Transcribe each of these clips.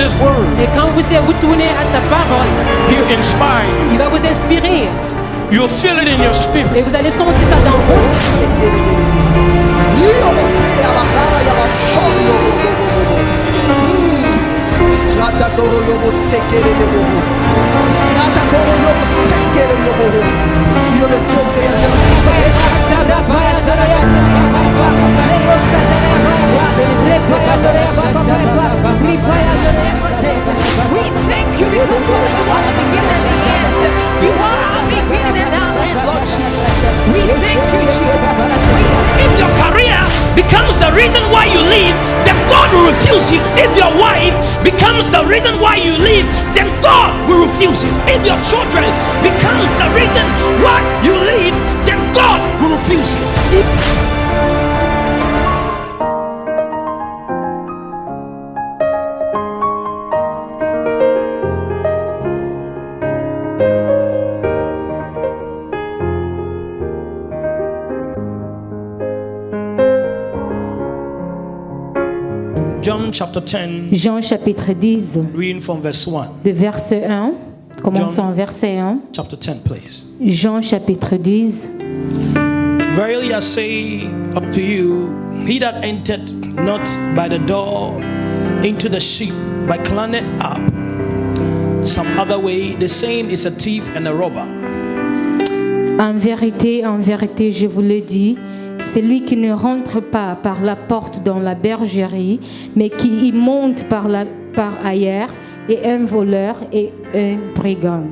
this word, Et quand vous tournez à sa parole, He'll inspire il va vous inspirer. you. You'll feel it in your spirit. Et vous allez sentir ça dans vous. Strata koro yobo sekere yobo. Strata koro yobo sekere yobo. Feel the glory of We thank you because Father, you are the beginning and the end. You are our beginning and our end, Lord Jesus. We thank you, Jesus. If your career becomes the reason why you leave, then God will refuse you. If your wife becomes the reason why you leave, then God will refuse you. If your children becomes the reason why you leave, then God will refuse you. John chapter 10, Jean chapitre 10, reading from verse 1. de verset 1. Commençons au verset 1. Chapter 10, please. Jean chapitre 10. Verily I say unto you, he that entered not by the door into the sheep, but climbed up some other way, the same is a thief and a robber. En vérité, je vous le dis, celui qui ne rentre pas par la porte dans la bergerie, mais qui y monte par ailleurs, est un voleur et un brigand.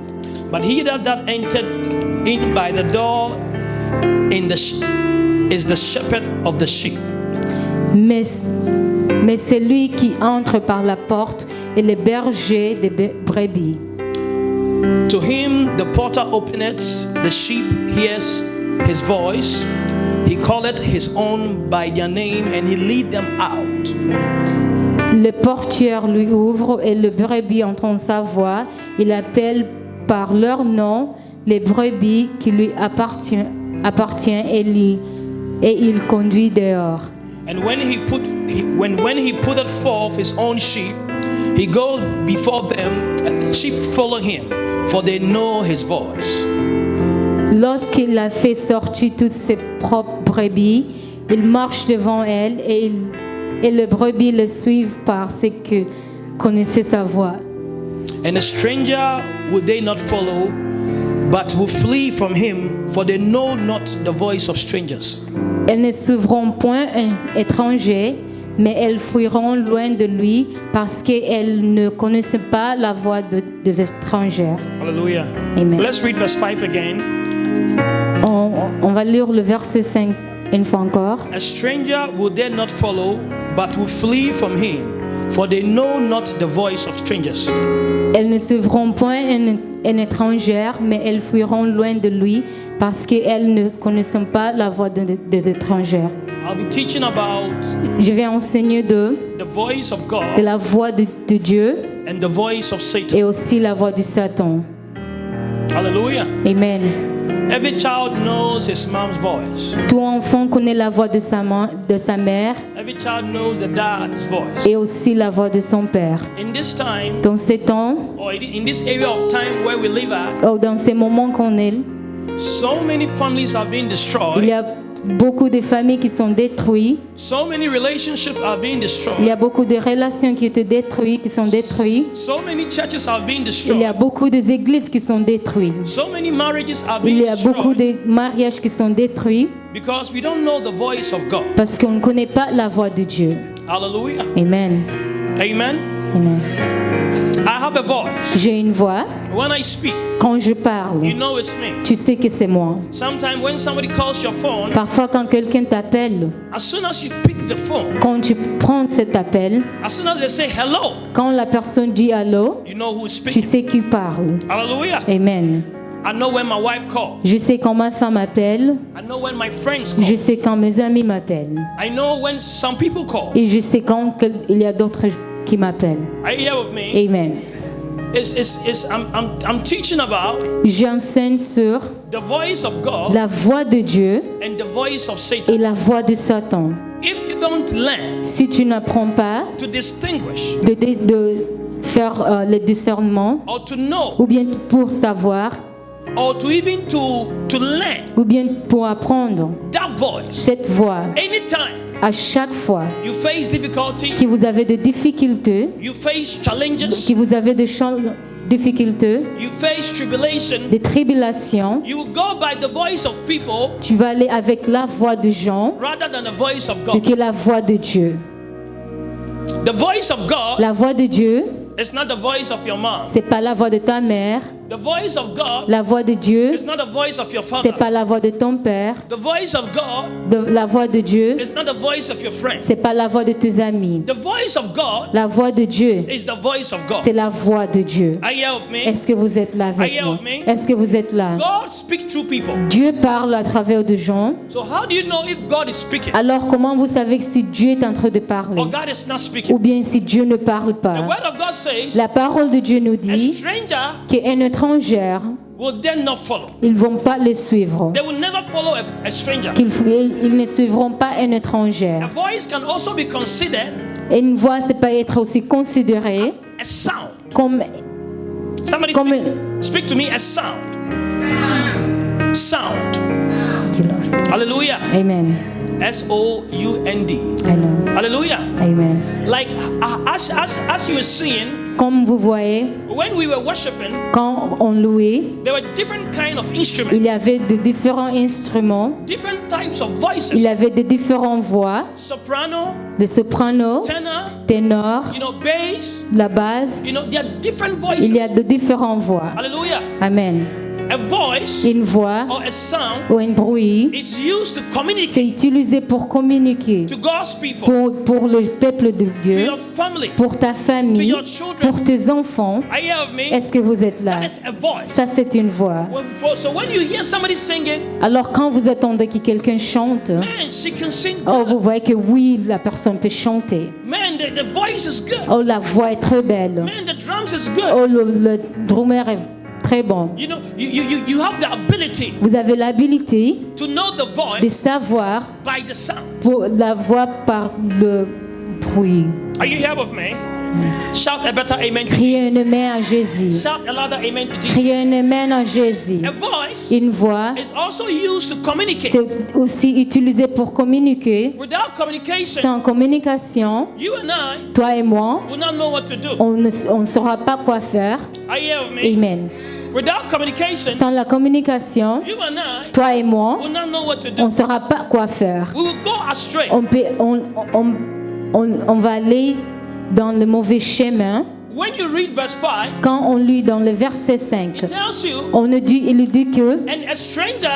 But he that entered in by the door is the shepherd of the sheep. Mais celui qui entre par la porte est le berger des brebis. To him the porter openeth, the sheep hears his voice. He calleth his own by their name, and he lead them out. Le portier lui ouvre et le brebis entend sa voix. Il appelle par leur nom les brebis qui lui appartiennent et il conduit dehors. And when he putteth forth his own sheep, he goes before them, and the sheep follow him, for they know his voice. Lorsqu'il a fait sortir toutes ses propres brebis, il marche devant elles et le brebis le suivent parce que connaissait sa voix. And a stranger will they not follow, but will flee from him, for they know not the voice of strangers. Elles ne suivront point un étranger, mais elles fuiront loin de lui parce qu'elles ne connaissent pas la voix des étrangers. Hallelujah. Amen. Let's read verse 5 again. On va lire le verset 5 une fois encore. A stranger will they not follow, but will flee from him, for they know not the voice of strangers. Elles ne suivront point un étranger, mais elles fuiront loin de lui parce qu'elles ne connaissent pas la voix des étrangers. I'll be teaching about Je vais enseigner de the voice of God la voix de Dieu and the voice of Satan. et aussi la voix du Satan. Hallelujah. Amen. Every child knows his mom's voice. Tout enfant connaît la voix de sa mère Every child knows the dad's voice. et aussi la voix de son père. In this time, Dans ces temps, or in this area of time where we live at, ou dans ces moments qu'on est, so many families have been il y destroyed. a beaucoup de familles qui sont détruites. So many relationships are being Il y destroyed. a beaucoup de relations qui sont détruites, So many churches have been Il y a destroyed. beaucoup d'églises qui sont détruites. So many marriages are Il being y a beaucoup destroyed de mariages qui sont détruits because we don't know the voice of God. parce qu'on ne connaît pas la voix de Dieu. Hallelujah. Amen. Amen. Amen. I have a voice. J'ai une voix. When I speak, Quand je parle, you know it's me. tu sais que c'est moi. Sometimes when somebody calls your phone, Parfois, quand quelqu'un t'appelle, as soon as you pick the phone, quand tu prends cet appel, as soon as they say hello, quand la personne dit allô, you know who's tu speaking. sais qui parle. Hallelujah. Amen. I know when my wife calls. Je sais quand ma femme appelle. I know when my friends Je call. sais quand mes amis m'appellent. I know when some people call. Et je sais quand il y a d'autres qui m'appellent. Are you here with me? Amen. I'm teaching about J'enseigne sur the voice of God la voix de Dieu and the voice of et Satan. la voix de Satan. If you don't learn Si tu n'apprends pas to distinguish faire le discernement, or to know, ou bien pour savoir, or to even to learn ou bien pour apprendre that voice. cette voix. Anytime À chaque fois you face difficulty, que vous avez des difficultés, you face challenges, que vous avez des difficultés, you face tribulation, des tribulations, you will go by the voice of people tu vas aller avec la voix de gens rather than the voice of God. que la voix de Dieu. The voice of God La voix de Dieu, is not the voice of your mom. c'est pas la voix de ta mère. The voice of God La voix de Dieu, is not the voice of your c'est father. pas la voix de ton père. The voice of God La voix de Dieu, is not the voice of your friend. c'est pas la voix de tes amis. The voice of God La voix de Dieu, is the voice of God. c'est la voix de Dieu. Are you here with me? Est-ce que vous êtes là avec moi? Est-ce que vous êtes là? God speaks through people. Dieu parle à travers de gens. So how do you know if God is speaking Alors comment vous savez si Dieu est en train de parler? or God is not Ou speaking? bien si Dieu ne parle The pas? word of God says La parole de Dieu nous a dit stranger qu'un étranger, will then not follow. ils ne vont pas le suivre. They will never follow a stranger. Ils ne suivront pas un étranger. A voice can also be considered Et une voix, c'est pas être aussi considéré a sound. comme Somebody Comme- speak to me as sound. Sound. Hallelujah. Amen. S-O-U-N-D. Amen. Hallelujah. Amen. Like as you were seeing, Comme vous voyez, when we were worshiping, quand on louait, there were different kind of il instruments, y avait de différents instruments, different types of il y voices. avait de différentes voix, Soprano, de soprano, tenor, ténor, bass. la base. There are different Il y voices. a de différentes voix. Hallelujah. Amen. A voice Une voix or a sound ou un bruit, is used to communicate c'est utilisé pour communiquer to God's people, pour le peuple de to Dieu, your family. pour ta famille, your children. pour tes enfants. Are you here with me? Est-ce que vous êtes là? That is a voice. Ça, c'est une voix. So when you hear somebody singing, Alors, quand vous attendez que quelqu'un chante, man, she can sing. oh, vous voyez que oui, la personne peut chanter. Man, the voice is good. Oh, la voix est très belle. Man, the drums is good. Oh, le drummer est très bon. You know, you have the ability Vous avez l'habilité to know the de voice savoir by the sound. pour la voix par le bruit. Are you here with me? Shout a better amen to Criez Jesus. un amen à Jésus. Shout a louder amen to Jesus. Criez un amen à Jésus. A voice Une voix, is also used to communicate. c'est aussi utilisé pour communiquer. Without communication, Sans communication, you and I toi et moi, will not know what to do. on ne saura pas quoi faire. Are you here with me? Amen. Without communication, Sans la communication, you and I toi et moi, will not know what to on do. ne saura pas quoi faire. We will go astray. On va aller dans le mauvais chemin. When you read verse 5, Quand on lit dans le verset 5, it tells you, il dit que and a stranger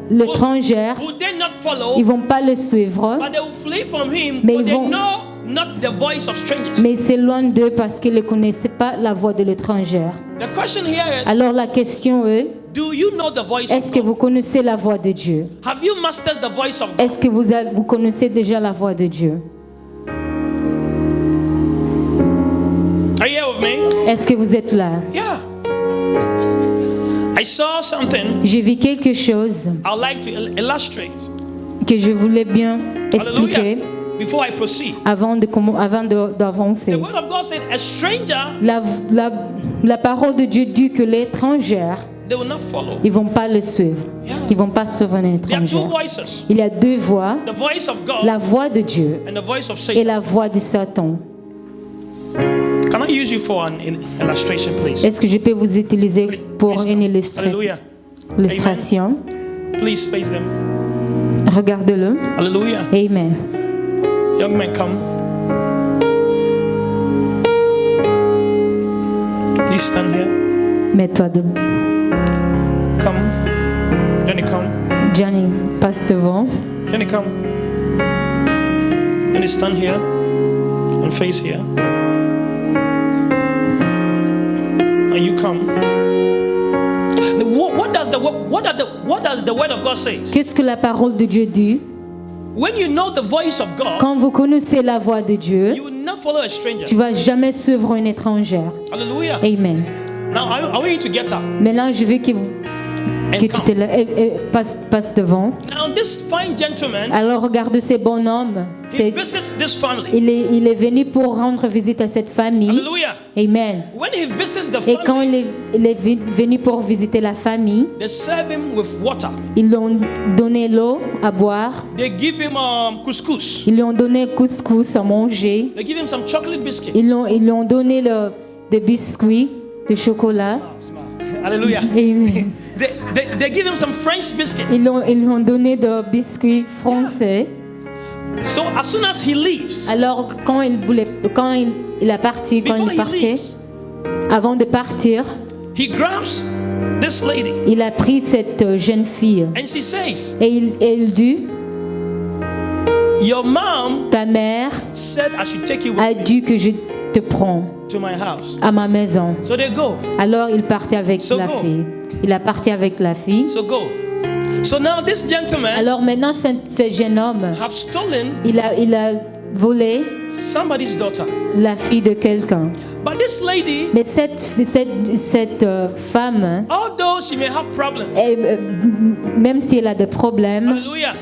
l'étranger, who did not follow, ils vont pas le suivre, but they will flee from him, Mais for ils they vont- know not the voice of strangers. mais c'est loin d'eux parce qu'ils ne connaissaient pas la voix de l'étranger. The question here is, Alors la question est, do you know the voice est-ce of que God? vous connaissez la voix de Dieu? Have you mastered the voice of God? Est-ce que vous connaissez déjà la voix de Dieu? Are you here with me? Est-ce que vous êtes là? Yeah. I saw something J'ai vu quelque chose I'd like to illustrate. que je voulais bien expliquer Hallelujah. Before I proceed. avant d'avancer. The word of God said, a stranger, La parole de Dieu dit que l'étranger, they will not follow. ils vont pas le suivre. Ils vont pas suivre un There are étranger. two voices. Il y a deux voix, The voice of God la voix de Dieu and the voice of et Satan. la voix de Satan. Can I use you for an illustration, please? Est-ce que je peux vous utiliser pour une Hallelujah. illustration? Please face them. Regarde-le. Hallelujah. Amen. Young men, come. Please stand here. Mets-toi debout. Come. Jenny, come. Johnny, passe devant. Jenny, come. Jenny, stand here and face here. And you come. What does the word of God say? Qu'est-ce que la parole de Dieu dit? When you know the voice of God, Quand vous connaissez la voix de Dieu, you will not follow a stranger. tu vas jamais suivre un étranger. Hallelujah. Amen. Now I want you to get up. Maintenant, je veux que que tu te passe devant. Now this fine gentleman, Alors regarde ce bonhomme. he visits this family. Il est venu pour rendre visite à cette famille. Hallelujah. Amen. When he visits the Et quand family, il est venu pour visiter la famille, they serve him with water. ils lui ont donné l'eau à boire. They give him couscous. Ils lui ont donné couscous à manger. They give him some chocolate biscuits. Ils lui ont donné des biscuits de chocolat. Smile. Hallelujah. Amen. They give him some French biscuits. Ils lui ont donné des biscuits français. So as soon as he leaves, Alors quand il est parti, quand before il he partait, leaves, avant de partir, he grabs this lady il a pris cette jeune fille and she says, et il dit, your mom ta mère said I should take you a with me dit que je te prends to my house. à ma maison. So they go. Alors il partait avec So la go. fille. Il a parti avec la fille. So go. So now this gentleman Alors maintenant ce jeune homme, have stolen il a volé somebody's daughter. la fille de quelqu'un. But this lady, Mais cette femme, although she may have problems, même si elle a des problèmes, hallelujah,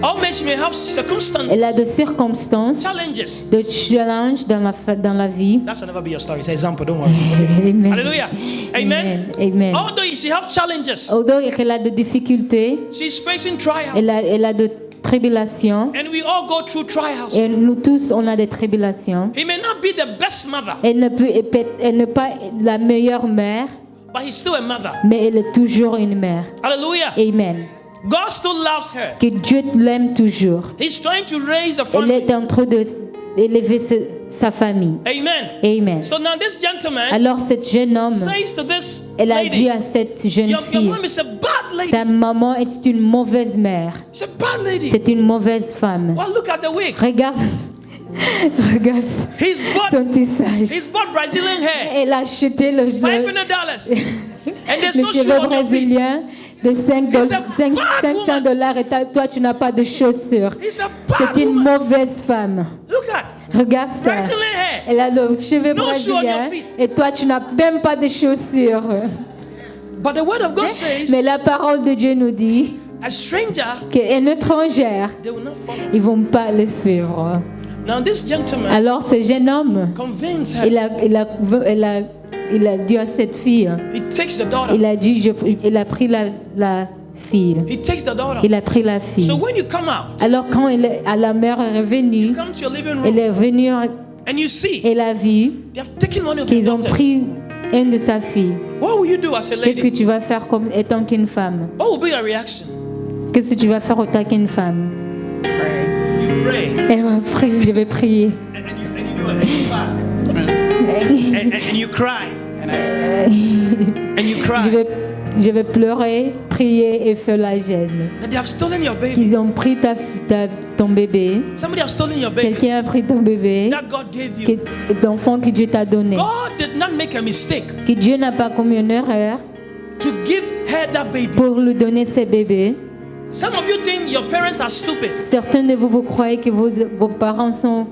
or may she may have circumstances, elle a des circonstances, challenges. de challenges dans la vie. That shall never be your story. It's an example, don't worry. Amen. Hallelujah. Amen. Amen. Although she have challenges, Although elle a des difficultés, she's facing trials. elle a des tribulations. And we all go through trials. Et nous tous, on a des tribulations. He may not be the best mother, Elle n'est pas la meilleure mère, but he's still a mother. mais elle est toujours une mère. Hallelujah. Amen. God still loves her. Que Dieu l'aime toujours. He's trying to raise a Elle family. est en train d'élever sa famille. Amen. Amen. So now this gentleman Alors cet jeune homme, says to this elle a dit lady, à cette jeune your fille, mom is a bad lady. ta maman est une mauvaise mère. She's a bad lady. C'est une mauvaise femme. Well, look at the wig. Regarde He's son bought tissage. Brazilian hair. Elle a acheté le $500. And there's les no shoe cheveux on your feet. brésiliens de It's a bad $500 et toi tu n'as pas de chaussures. He's a bad C'est une woman. mauvaise femme. Look at Regarde ça. Brazilian hair. Elle a le cheveu No shoe on your brésilien feet. et toi tu n'as même pas de chaussures. But the word of God says, Mais la parole de Dieu nous dit a stranger, qu'une étrangère, they will not follow. ils vont pas le suivre. Now this gentleman Alors ce jeune homme, convinced her. il a dit à cette fille, He takes the daughter. il a dit, il a pris la fille. He takes the daughter. Il a pris la fille. So when you come out, Alors quand la mère est revenue, come to your living elle room est venue, and you see elle a vu they have taken one of your qu'ils ont daughters. pris une de sa fille. What will you do as a Qu'est-ce que lady? tu vas faire comme étant qu'une femme? What will be your reaction? Qu'est-ce que tu vas faire autant qu'une femme? You pray Elle va prier, je vais prier. and you fast and you cry and you cry. Je vais pleurer, prier et faire la gêne. That they have stolen your baby. Ils ont pris ton bébé. Somebody have stolen your baby. Quelqu'un a pris ton bébé. That God gave you. L'enfant que Dieu t'a donné. God did not make a mistake Que Dieu n'a pas commis une erreur to give her that baby. pour lui donner ce bébé. Some of you think your parents are stupid. Certains de vous croyez que vos parents sont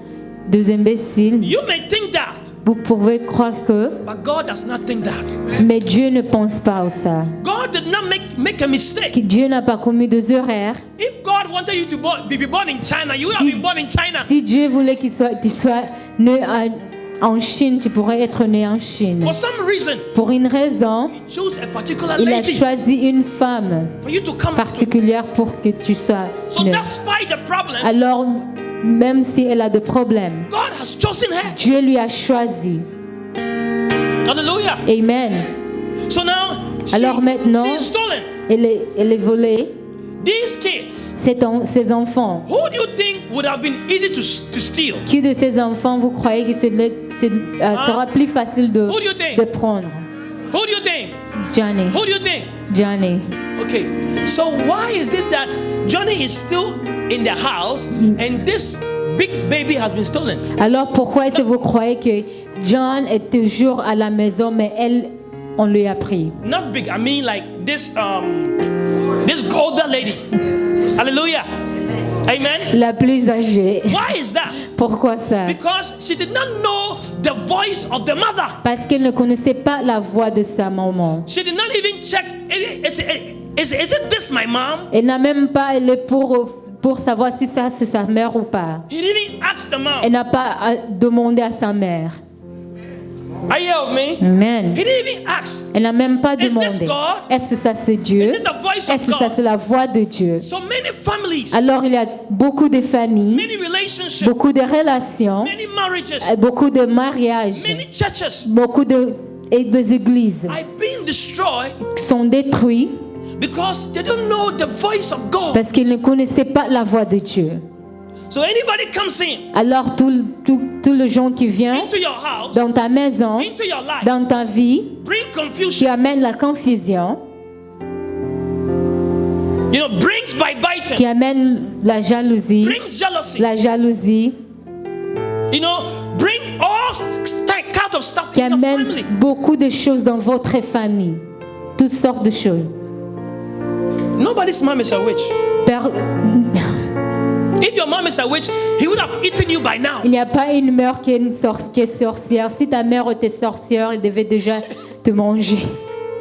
des imbéciles. You may think that, Vous pouvez croire que, but God does not think that. mais Dieu ne pense pas à ça. God did not make a mistake. Que Dieu n'a pas commis des erreurs. If God wanted you to be born in China, you would have been born in China. Si Dieu voulait que tu sois né en Chine, tu pourrais être né en Chine. For some reason, Pour une raison, He chose a particular il a lady choisi une femme for you to come. particulière pour que tu sois So né. despite the problems, Alors, même si elle a des problèmes, God has chosen her. Dieu lui a choisi. Hallelujah. Amen. So now, Alors maintenant, she's stolen. Elle est volée. These kids, Ses enfants. who do you think would have been easy to steal? Qui de ces enfants vous croyez que sera plus facile Who do you think? de prendre? Who do you think? Johnny. Who do you think? Johnny. Okay, so why is it that Johnny is still in the house and this big baby has been stolen? Alors pourquoi est-ce que vous croyez que John est toujours à la maison, mais elle, on lui a pris? Not big, I mean like this older lady. Hallelujah. Amen. la plus âgée. Why is that? Pourquoi ça? Because she did not know the voice of the mother. Parce qu'elle ne connaissait pas la voix de sa maman. She did not even check. Is it this my mom? Elle n'a même pas allé pour savoir si ça c'est sa mère ou pas. He didn't even ask the mom. Elle n'a pas demandé à sa mère. Are you with me? Amen. He didn't even ask. Elle n'a même pas Is this demandé. God? Est-ce que ça c'est Dieu? Is this the voice of Est-ce que ça God? c'est la voix de Dieu? So many families, Alors il y a beaucoup de familles, many relationships, beaucoup de relations, many marriages, beaucoup de mariages, many churches beaucoup des églises are being destroyed qui sont détruites because they don't know the voice of God. parce qu'ils ne connaissaient pas la voix de Dieu. So anybody comes in Alors tout le gens qui vient into your house, dans ta maison, into your life, dans ta vie, bring qui confusion, amène la confusion, brings qui backbiting, amène la jalousie, brings jealousy, bring all kind of stuff qui in your amène family. beaucoup de choses dans votre famille, toutes sortes de choses. Nobody's mom is a witch. Per- If your mom is a witch, he would have eaten you by now. Il n'y a pas une mère qui est sorcière. Si ta mère était sorcière, elle devait déjà te manger.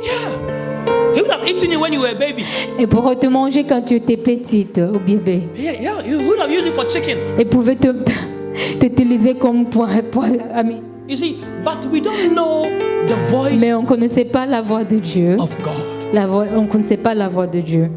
Yeah. He would have eaten you when you were a baby. Elle pourrait te manger quand tu étais petite ou bébé. Yeah, he would have used it for chicken. Elle pouvait t'utiliser comme ami. You see, but we don't know the voice Mais on ne connaissait pas la voix de Dieu. of God. On ne connaissait pas la voix de Dieu.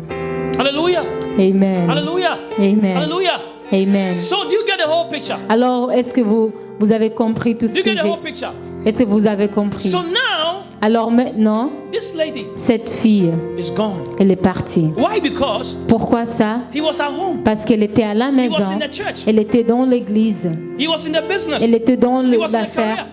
Hallelujah. Amen. Hallelujah. Amen. Hallelujah. Amen. So do you get the whole picture? Alors, est-ce que vous avez compris tout Do ce you que get the whole j'ai? picture? Est-ce que vous avez compris? So now, Alors maintenant, this lady cette fille, is gone. elle est partie. Why? Because Pourquoi ça? he was at home. Parce qu'elle était à la He was maison. in the church. Elle était dans l'église. He was in the business. Elle était dans He was in the l'affaire. career.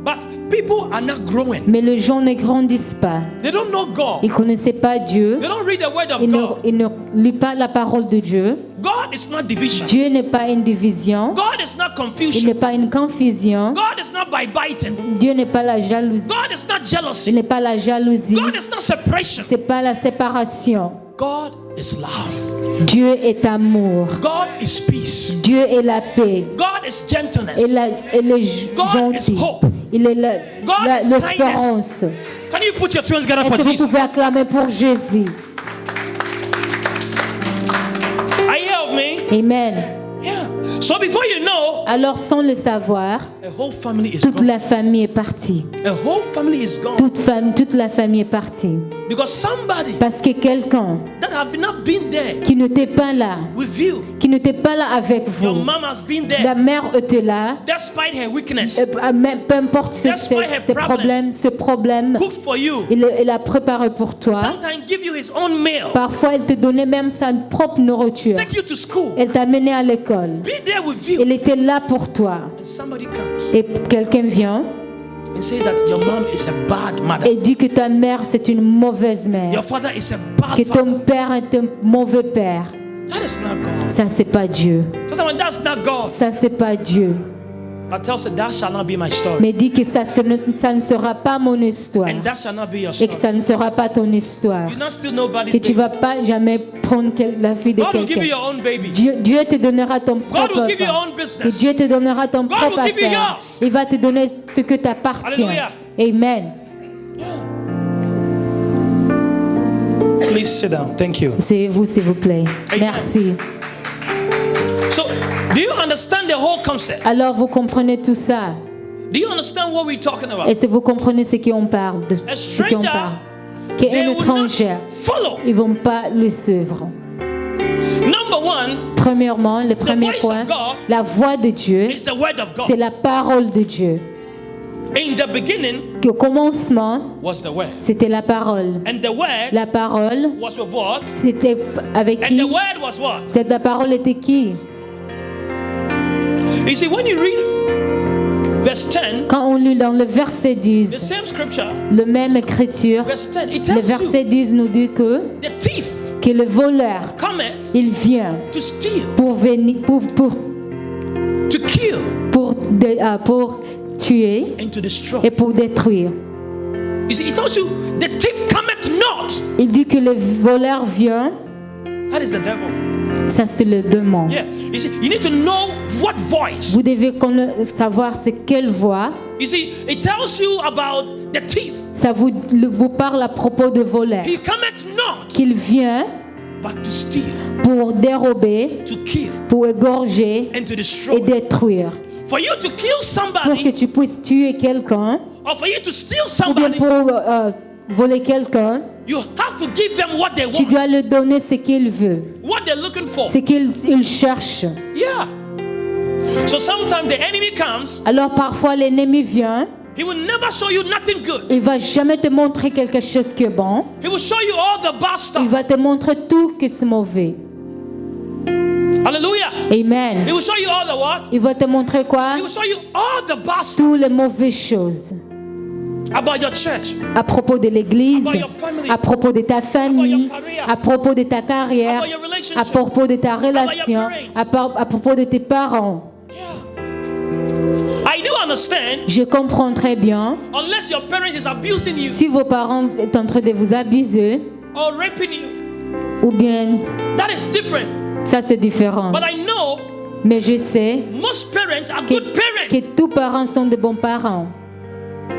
But people are not growing. Mais les gens ne grandissent pas. They don't know God. Ils ne connaissaient pas Dieu. They don't read the word of Ils God. ne lisent pas la parole de Dieu. God is not division. Dieu n'est pas une division. God is not Il confusion. n'est pas une confusion. God is not backbiting. Dieu n'est pas la jalousie. God is not Il jealousy. n'est pas la jalousie. God is not separation. C'est pas la séparation. God is love. Dieu est amour. God is peace. Dieu est la paix. God is gentleness. Il est God gentil. is hope. Il est God is l'espérance. Can you put your two hands together Est-ce for que vous Jesus? pouvez acclamer pour Jésus? Are you here with me? Amen. Yeah. So before you know, Alors sans le savoir, a whole family is toute gone. la famille est partie. A whole family is gone. Toute la famille est partie. Because somebody Parce que quelqu'un that have not been there qui n'était pas là, with you, qui n'était pas là avec your vous, mom has been la there mère était là, despite her weakness, peu importe Despite her problems. ce problème, cooked for you. il a préparé pour toi. Sometimes give you his own meal, Parfois, elle te donnait même sa propre nourriture. take you to school, Elle t'a mené à l'école. be there with you. Elle était là pour toi. And somebody comes Et quelqu'un vient and say that your mom is a bad mother. et dit que ta mère, c'est une mauvaise Your mère. father is a bad Que father. ton père est un mauvais père. That is not God. Ça, c'est pas Dieu. That's not God. Ça, c'est pas Dieu. But tells her that shall not be my story. Mais dit que ça ne sera pas mon histoire. And that shall not be your Et que story. ça ne sera pas ton histoire. You're not still nobody's Que tu baby. vas pas jamais prendre la fille de God will give you quelqu'un. your own baby. Dieu te donnera ton God propre will give you your enfant. own Et business. Dieu te donnera ton God propre will give you affaire. yours. Il va te donner ce que t'appartient. Alléluia. Amen. Please sit down. Thank you. C'est vous, s'il vous plaît. Amen. Merci. So, do you understand the whole concept? Alors, vous comprenez tout ça. Do you understand what we're talking about? Est-ce que vous comprenez ce qu'on parle? De A ce qu'on stranger, parle? they Qu'un will not étranger, follow. ils vont pas le suivre. Number one Premièrement, le premier voice point, of God la voix de Dieu, is the word of c'est God. la parole de Dieu. In the beginning Au commencement, was the word. c'était la parole. And the word La parole, was with what? c'était avec And qui? the word was what? La parole était qui? You see, when you read verse 10, Quand on lit dans le verset the 10, same scripture, le même écriture, verse 10, it le tells you verset 10 nous dit que the thief le voleur, cometh il vient to steal, pour venir, to kill, pour tuer and to destroy. et pour détruire. You see, it tells you the thief cometh not. Il dit que le voleur vient, That is the devil. Ça se le demande. Yeah. You see, you need to know what voice. Vous devez savoir c'est quelle voix. You see, it tells you about the thief. Ça vous parle à propos de voleur. He cometh not Qu'il vient but to steal, pour dérober, to kill, pour égorger and to et destroy. détruire. For you to kill Pour que somebody, tu puisses tuer quelqu'un or for you to steal ou bien somebody, pour voler quelqu'un, you have to give them what they tu want, dois lui donner ce qu'il veut, what they're looking for. ce qu'il cherche. Yeah. So sometimes the enemy comes, Alors parfois l'ennemi vient, he will never show you nothing good. il va jamais te montrer quelque chose qui est bon, He will show you all the bad il stuff. va te montrer tout que c'est mauvais. Hallelujah. Amen. He will show you all the what? Il va te montrer quoi? He will show you all the bad stuff Toutes les mauvaises choses. about your church. À propos de l'église, About your family. à propos de ta famille, About your career. à propos de ta carrière, About your relationship. à propos de ta About your relation, parents. à propos de tes parents. I do understand, Je comprends très bien. unless your parents is abusing you Si vos parents sont en train de vous abuser, or raping you, ou bien, that is different. ça c'est différent. But I know Mais je sais most parents are que, good parents. que tous parents sont de bons parents.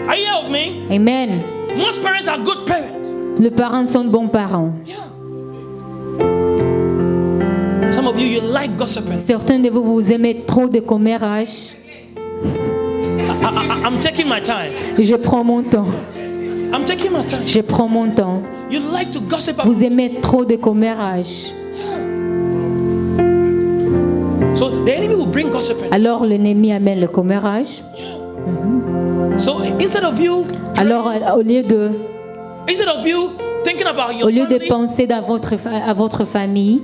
Are you here with me? Amen. Most parents are good parents. Les parents sont de bons parents. Yeah. Some of you like gossiping. Certains de vous, vous aimez trop de commérages. I'm taking my time. Je prends mon temps. I'm taking my time. Je prends mon temps. You like to gossip about. Vous aimez trop de commérages. So the enemy will bring gossiping. Alors l'ennemi amène le commérage. So instead of you Alors au lieu de thinking about Au your lieu de family, penser à votre famille,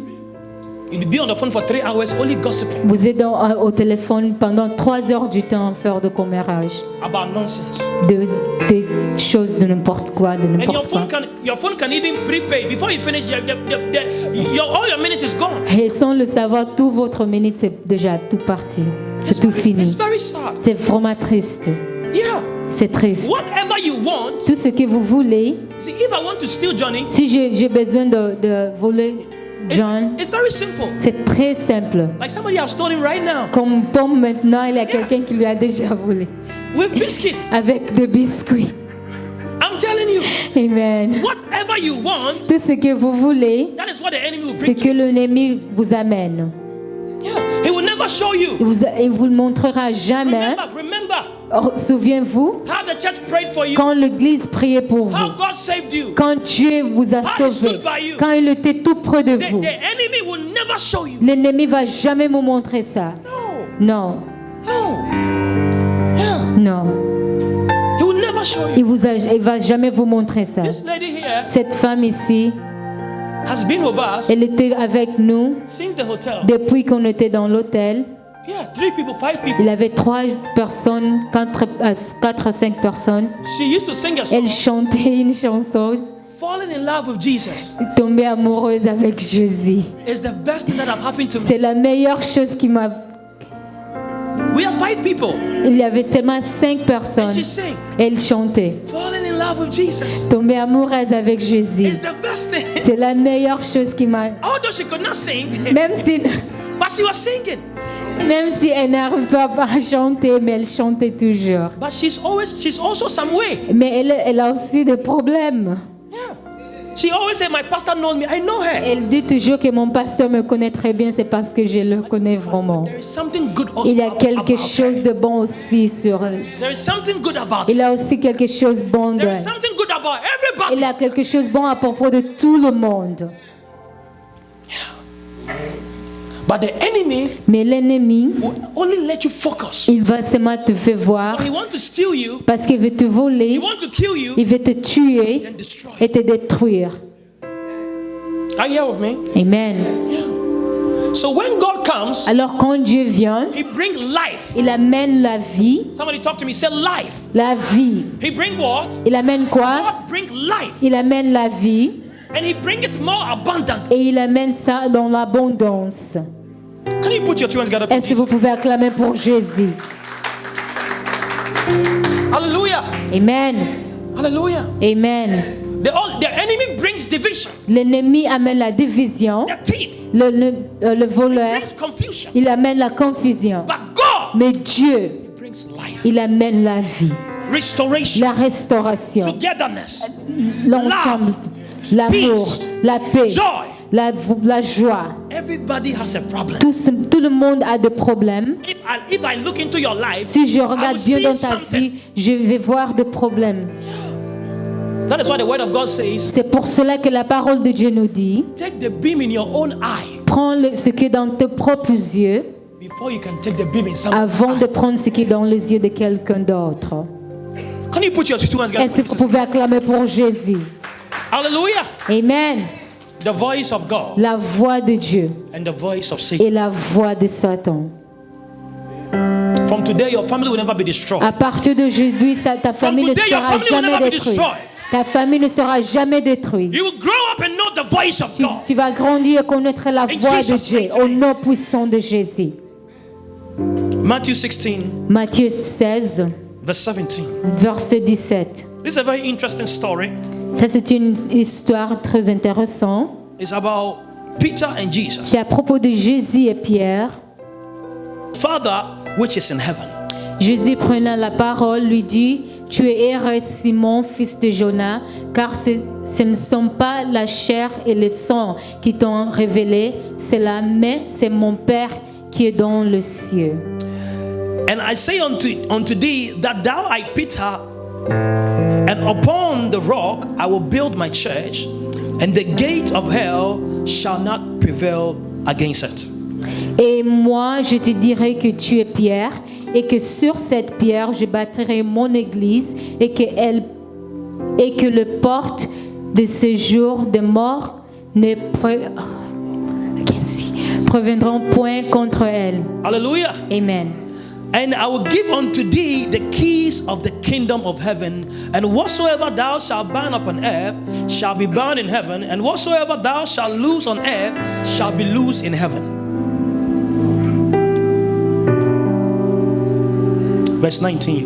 you'll be on the phone for 3 hours only gossiping vous êtes au téléphone pendant 3 heures du temps à faire de commérage, about nonsense. des choses de n'importe quoi, de And n'importe quoi. your phone can even prepay before you finish. All your minutes is gone. Et sans le savoir, tout votre minute c'est déjà tout parti, c'est tout It's fini. very sad. C'est vraiment triste, Yeah. c'est triste. Whatever you want. Tout ce que vous voulez, See, if I want to steal Johnny, si j'ai besoin de voler John, it's very simple. c'est très simple. Like somebody has stolen right now Comme Tom maintenant, il y a quelqu'un qui lui a déjà volé with biscuits. avec des biscuits. I'm telling you, Amen. whatever you want, Tout ce que vous voulez, that is what the enemy will c'est bring que to you. l'ennemi vous amène. Yeah. He will never show you. Il vous le montrera jamais. Remember Or, souviens-vous, how the church prayed for you, quand l'Église priait pour how vous, God saved you. quand Dieu vous a sauvé, quand il était tout près de The vous, enemy will never show you. l'ennemi va jamais vous montrer ça. No, Non, no. Yeah. non. He will never show you. Il va jamais vous montrer ça. This lady here Cette femme ici, has been with us elle était avec nous since the hotel. depuis qu'on était dans l'hôtel. Yeah, 3 people, 5 people. Il avait 3 personnes, 4 à 5 personnes. She used to sing a Elle song, chantait une chanson, falling in love with Jesus. tombée amoureuse avec Jésus. It's the best thing that have happened to me. C'est la meilleure chose qui m'a... We are 5 people. Il y avait seulement 5 And personnes. she sang, Elle chantait, falling in love with Jesus. tombée amoureuse avec Jésus. It's the best thing. C'est la meilleure chose qui m'a... Although she could not sing, Même but she was singing. si elle n'arrive pas à chanter, mais elle chantait toujours. But she's also some way. Mais elle a aussi des problèmes. Yeah. She always said, my pastor knows me. I know her. Elle dit toujours que mon pasteur me connaît très bien, c'est parce que je le connais vraiment. There is something good also Il y a quelque about chose her. de bon aussi sur elle. There is something good about Il her. a aussi quelque chose de bon There d'elle. is something good about everybody. Il a quelque chose de bon à propos de tout le monde. But the enemy Mais l'ennemi, will only let you focus. il va seulement te faire voir He wants to steal you. parce qu'il veut te He voler, wants to kill you. il veut te tuer And destroy. et te détruire. Are you here with me? Amen. So when God comes, Alors quand Dieu vient, He brings life. il amène la vie, Somebody talk to me. Say life. la vie. He brings what? Il amène quoi? God brings life, Il amène la vie and He brings it more abundant. et il amène ça dans l'abondance. Can you put your two hands together for Est-ce que vous Jesus? pouvez acclamer pour Jésus? Hallelujah. Amen. Hallelujah. Amen. the enemy brings division. L'ennemi amène la division. The thief Le voleur, brings confusion. il amène la confusion. But God Mais Dieu, brings life, il amène la vie, restoration, la restauration, togetherness, l'ensemble, l'amour, peace, la paix, joy. la joie. Everybody has a problem. Tout le monde a des problèmes. If I look into your life, Si je I regarde will bien see dans ta something. vie, je vais voir des problèmes. That is why the word of God says, C'est pour cela que la parole de Dieu nous dit, take the beam in your own eye prends ce qui est dans tes propres yeux before you can take the beam in someone's avant de eye. prendre ce qui est dans les yeux de quelqu'un d'autre. Can you put your two hands Est-ce que vous together? pouvez acclamer pour Jésus? Hallelujah. Amen. The voice of God La voix de Dieu and the voice of Satan. et la voix de Satan. From today, your family will never be destroyed. À partir d'aujourd'hui, ta famille ne today, your sera family will jamais never be détruite. destroyed. Ta famille ne sera jamais détruite. You will grow up and know the voice of God. Tu vas grandir et connaître la voix de Jesus' Dieu mighty au name. nom puissant de Jésus. Matthew 16, Matthieu 16, verse 17. verset 17. This is a very interesting story. Ça, c'est une histoire très intéressante. It's about Peter and Jesus. C'est à propos de Jésus et Pierre. Father, which is in heaven, Jésus prenant la parole lui dit, tu es heureux Simon, fils de Jonas, car ce ne sont pas la chair et le sang qui t'ont révélé, mais c'est mon Père qui est dans le ciel. and I say unto thee that thou art Peter, and upon the rock I will build my church, and the gate of hell shall not prevail against it. Et moi, je te dirai que tu es Pierre, et que sur cette pierre, je bâtirai mon église, et que le porte de ce jour de mort ne préviendront point contre elle. Hallelujah. Amen. And I will give unto thee the keys of the kingdom of heaven, and whatsoever thou shalt bind upon earth shall be bound in heaven, and whatsoever thou shalt loose on earth shall be loosed in heaven. Verse 19.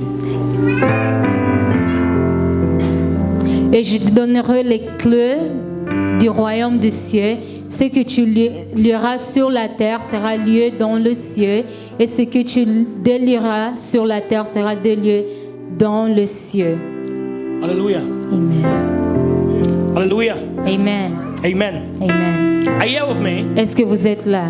Et je te donnerai les clés du royaume des cieux. Ce que tu lieras sur la terre sera lié dans le ciel, et ce que tu délieras sur la terre sera délié dans le ciel. Hallelujah. Amen. Hallelujah. Amen. Amen. Amen. Are you here with me? Est-ce que vous êtes là?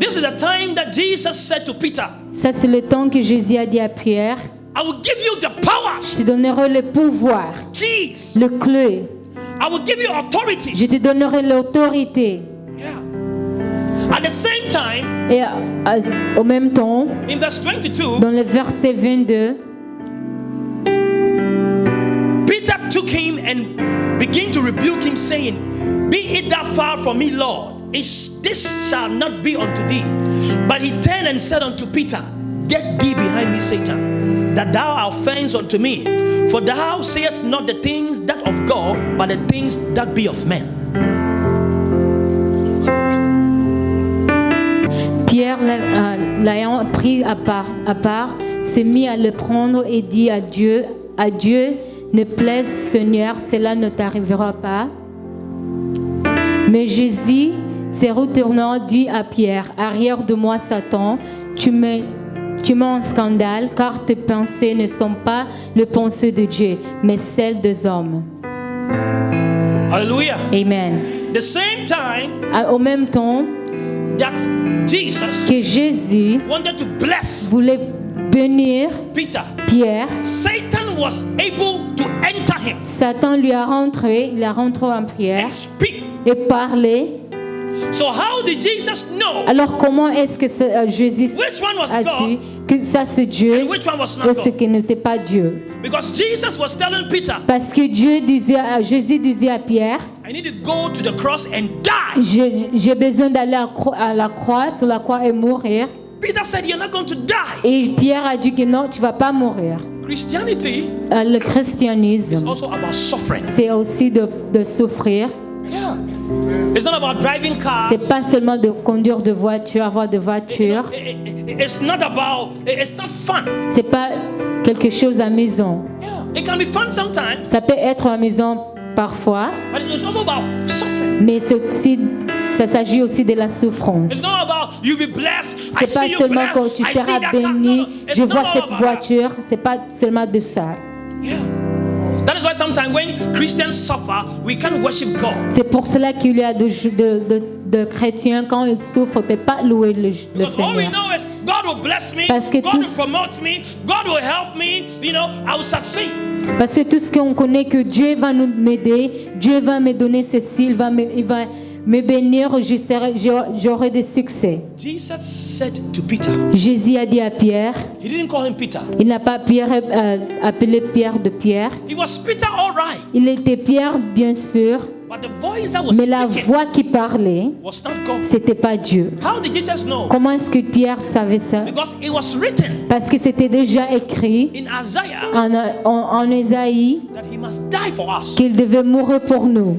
This is the time that Jesus said to Peter, Ça, c'est le temps que Jésus a dit à Pierre, I will give you the power, je te donnerai le pouvoir, keys. le clé. I will give you authority. Je te donnerai l'autorité. Yeah. At the same time, Et au même temps, in verse 22, dans le verset 22, Peter took him and began to rebuke him, saying, Be it that far from me, Lord, this shall not be unto thee. But he turned and said unto Peter, Get thee behind me, Satan, that thou art offense unto me. For thou sayest not the things that of God, but the things that be of men. Pierre, l'ayant pris à part, se mit à le prendre et dit à Dieu, ne plaise Seigneur, cela ne t'arrivera pas. Mais Jésus, se retournant, dit à Pierre, arrière de moi Satan, tu mets en scandale, car tes pensées ne sont pas les pensées de Dieu, mais celles des hommes. Hallelujah. Amen. The same time Au même temps that Jesus que Jésus wanted to bless voulait bénir Peter, Pierre, Satan was able to enter him Satan il a rentré en Pierre and speak. et parlé. So how did Jesus know Alors comment est-ce que Jésus which one was a su God que ça c'est Dieu and which one was ou not ce God? qui n'était pas Dieu? Because Jesus was telling Peter, Parce que Jésus disait à Pierre, I need to go to the cross and die. j'ai besoin d'aller à la croix, sur la croix et mourir. Peter said, You're not going to die. Et Pierre a dit que non, tu vas pas mourir. Christianity Le is christianisme, also about suffering. c'est aussi de souffrir. Yeah. It's not about driving cars. C'est pas seulement de conduire de voiture, avoir de voiture. It's not fun. C'est pas quelque chose amusant. Yeah. It can be fun sometimes. Ça peut être amusant parfois, but it's also about suffering. mais ça s'agit aussi de la souffrance. It's not about you be blessed. I C'est pas see you seulement blessed. quand tu I see seras that car. No, béni, no, it's je not vois all cette about voiture, c'est pas seulement de ça. that. Yeah. That is why sometimes when Christians suffer, we can't worship God. C'est pour cela qu'il y a de chrétiens, quand ils souffrent, ne peuvent pas louer le Because all we Seigneur. know is God will bless me, Parce que God tous- will promote me, God will help me, I will succeed. Parce que tout ce qu'on connaît, que Dieu va nous m'aider, Dieu va me donner ceci, il va me bénir, j'aurai des succès. Jesus said to Peter, Jésus a dit à Pierre, he didn't call him Peter. il n'a pas appelé Pierre de Pierre. He was Peter, all right. Il était Pierre, bien sûr, But the voice that was mais la speaking voix qui parlait, was not God. c'était pas Dieu. How did Jesus know? Comment est-ce que Pierre savait ça? Because it was written Parce que c'était déjà écrit in Isaiah en Ésaïe that he must die for us. qu'il devait mourir pour nous.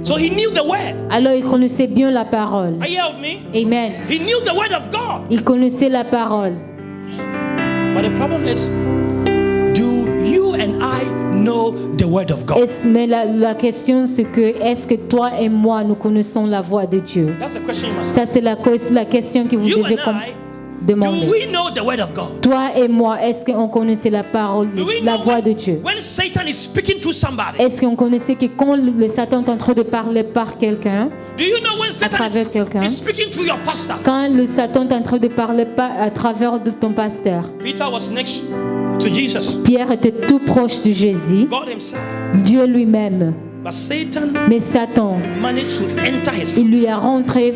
So he knew the word. Alors il connaissait bien la parole. Are you with me? Amen. He knew the word of God. Il connaissait la parole. But the problem is, do you and I know the word of God? Mais la question c'est que est-ce que toi et moi nous connaissons la voix de Dieu? That's the question you must Ça ask. c'est la question que vous You devez and I, demander. do we know the word of God? Toi et moi, est-ce qu'on connaissait la parole, Do we la know voix de Dieu? when Satan is speaking to somebody? Est-ce qu'on connaissait que quand le Satan est en train de parler par quelqu'un, Do you know when Satan travers quelqu'un? is speaking to your pastor? quand le Satan est en train de parler à travers de ton pasteur? Peter was next to Jesus, Pierre était tout proche de Jésus, God himself. Dieu lui-même. But Satan Mais Satan, managed to enter his il lui a rentré,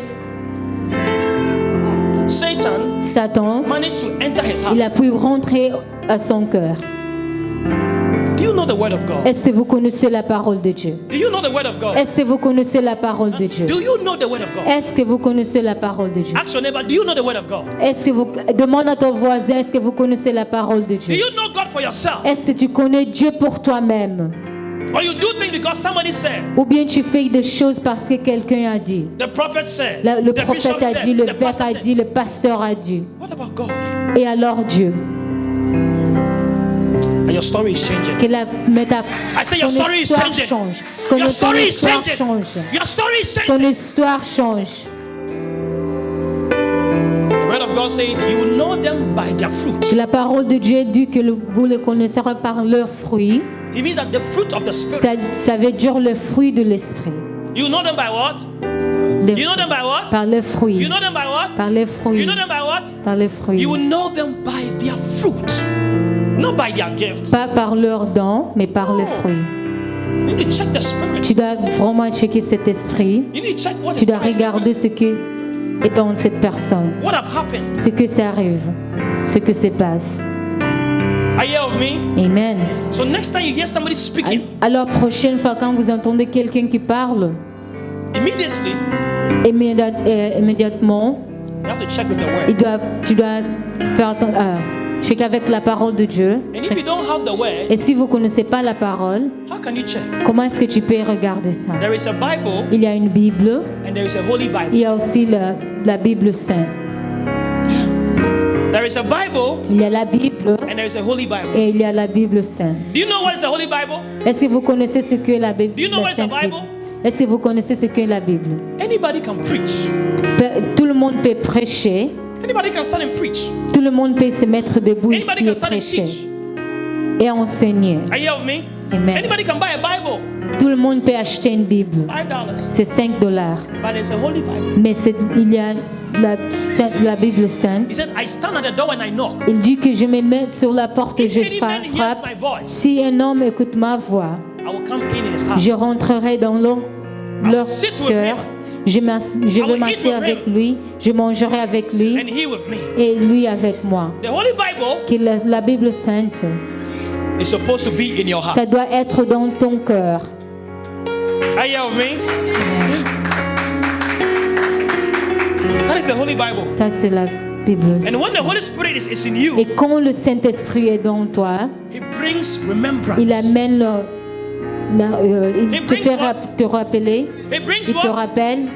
Satan, managed to enter his heart. il a pu rentrer à son cœur. Do you know the word of God? Est-ce que vous connaissez la parole de Dieu? Do you know the word of God? Est-ce que vous connaissez la parole de Dieu? Do you know the word of God? Est-ce que vous connaissez la parole de Dieu? Ask your neighbor, do you know the word of God? Est-ce que vous demande à ton voisin, est-ce que vous connaissez la parole de Do Dieu? you know God for yourself? Est-ce que tu connais Dieu pour toi-même? Or you do things because somebody said, Ou bien tu fais des choses parce que quelqu'un a dit? the prophet said, Le the prophète bishop a said, dit, le the père pastor a said. dit, le pasteur a dit. What about God? Et alors Dieu, And your story is changing. que I say your ton story is histoire changing. change. Que Your ton story is histoire changing. change. Your story is Ton changing. histoire change. The word of God says, you will know them by their fruit. La parole de Dieu dit que vous les connaîtrez par leurs fruits. It means that the fruit of the Spirit. Ça veut dire le fruit de l'esprit. You know them by what? You know them by what? Par les fruits. You know them by what? Par les You fruits. know them by what? Par les fruits. You will know them by their fruit, not by their gifts. Pas par leurs dons, mais par les fruits. You need to check the spirit. Tu dois vraiment checker cet esprit. You need to check what Tu is dois behind regarder the ce qui est dans cette personne. person. What have happened? Ce que ça arrive. Ce que se passe. Are you with me? Amen. So next time you hear somebody speaking, Alors, prochaine fois, quand vous entendez quelqu'un qui parle, immediately immédiatement, you have to check with the word. tu dois faire checker avec la parole de Dieu. And if you don't have the word, Et si vous ne connaissez pas la parole, how can you check? comment est-ce que tu peux regarder ça? There is a Bible Il y a une Bible, and there is a Holy Bible. il y a aussi la Bible sainte. There is a Bible Il y a la Bible and there is a Holy Bible. et il y a la Bible sainte. Do you know what is the Holy Bible? Est-ce que vous connaissez ce que la Bible Do you know what is the sainte dit? Bible? Est-ce que vous connaissez ce que la Bible? Anybody can preach. Tout le monde peut prêcher. Anybody can stand and preach. Tout le monde peut se mettre debout Anybody ici can et stand and prêcher teach. et enseigner. Are you with me? Amen. Anybody can buy a Bible. Tout le monde peut acheter une Bible. $5. C'est $5. But there's a Holy Bible. Mais il y a la Bible sainte. He said, I stand at the door and I knock. Il dit que je me mets sur la porte et If je any man hears frappe. my voice, Si un homme écoute ma voix, I will come in his house. je rentrerai dans leur sit with cœur. Je vais will eat m'asseoir with avec him. lui. Je mangerai avec lui And he with me. et lui avec moi. The Holy Bible Que la Bible sainte, is supposed to be in your ça heart. doit être dans ton cœur. Are you with me? That is the Holy Bible. Ça, c'est la Bible. And when the Holy Spirit is in you, Et quand le Saint-Esprit est dans toi, He brings remembrance. il amène il He te brings fait what? te rappeler, He brings il te what? rappelle.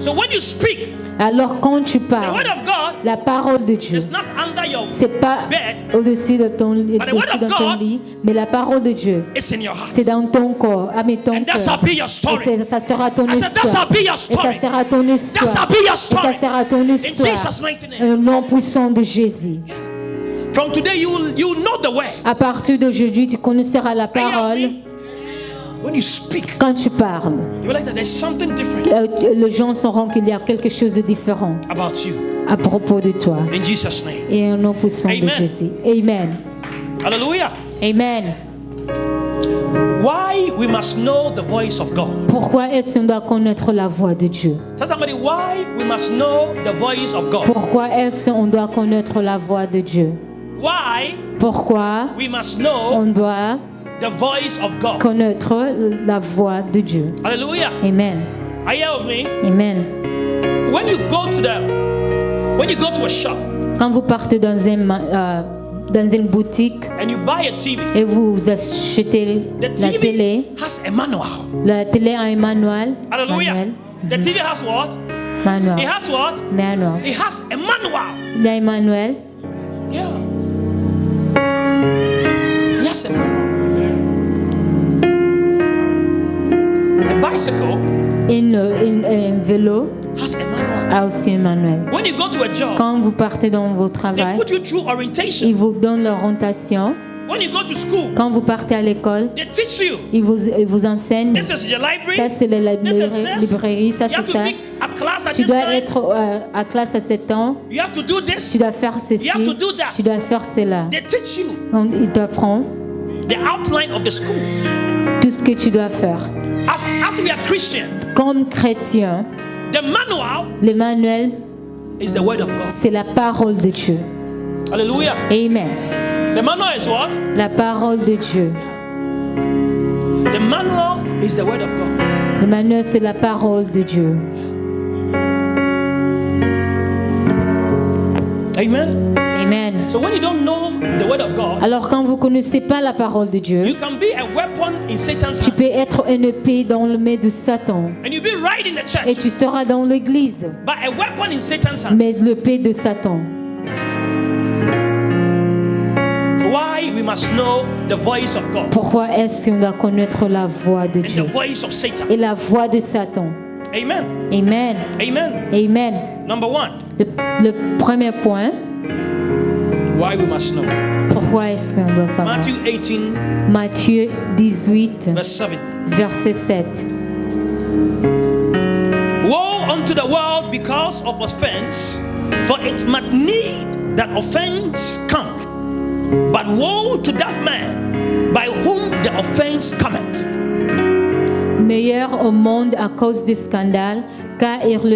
So when you speak, Alors quand tu The parles, word of God la parole de Dieu, is not under your c'est pas bed, au-dessus de ton, the word of dans ton God lit, mais la parole de Dieu, it's in your heart. c'est dans ton corps, ton And that cœur. shall be your story. Et ça sera ton I said, that histoire. shall be your Et story. ça sera ton That histoire. shall be your Et story. ça sera ton In histoire. Jesus' mighty name. Au nom puissant de Jésus. From today, you will know the word. À partir d'aujourd'hui, tu connaîtras la Are you with parole. me? When you speak, Quand tu parles, you realize that there's something different les gens sauront qu'il y a quelque chose de différent about you. à propos de toi. In Jesus' name. Et au nom puissant de Amen. Jésus. Amen. Hallelujah. Amen. Why we must know the voice of God. Pourquoi est-ce qu'on doit connaître la voix de Dieu? Tell somebody why we must know the voice of God. Pourquoi est-ce qu'on doit connaître la voix de Dieu? Why Pourquoi we must know on doit the voice of God. connaître la voix de Dieu? Hallelujah. Amen. Are you with me? Amen. When you go to a shop Quand vous partez dans une boutique and you buy a TV, et vous achetez the la TV télé, has a manual. la télé a un manuel. Hallelujah. The TV has what? Manuel. It has what? Manuel. It has a manual. Il y a un manuel. Yeah. It has a manual. A bicycle Un vélo has a manual. a aussi un manuel. When you go to a job, Quand vous partez dans votre they travail, put you through orientation. ils vous donnent l'orientation. When you go to school, Quand vous partez à l'école, they teach you. ils vous enseignent. This is your library. Ça, c'est la This is this. librairie. Ça, You have c'est to ça. be at class at Tu this dois time. être à classe à 7 ans. You have to do this. Tu dois faire ceci. You have to do that. Tu dois faire cela. They teach you Il t'apprend the outline of the school. tout ce que tu dois faire. As we are Christian, Comme chrétien, the manual le manuel, is the word of God. c'est la parole de Dieu. Hallelujah. Amen. The manual is what? La parole de Dieu. The manual is the word of God. Le manuel, c'est la parole de Dieu. Amen. Amen. So when you don't know the word of God, Alors quand vous ne connaissez pas la parole de Dieu, you can be a weapon in Satan's tu hand. peux être une épée dans le main de Satan. And you'll be right in the Et church, tu seras dans l'église, but a weapon in Satan's hand. mais l'épée de Satan. Why we must know the voice of God Pourquoi est-ce qu'on doit connaître la voix de and Dieu the voice of Satan. et la voix de Satan? Amen. Amen. Amen. Amen. Number one, Le premier point, why we must know. pourquoi est-ce qu'on doit savoir? Matthew 18, Matthieu 18, verse 7. verset 7. Woe unto the world because of offense, for it might need that offense come. But woe to that man by whom the offense cometh. Meilleur au monde à cause du scandale, car il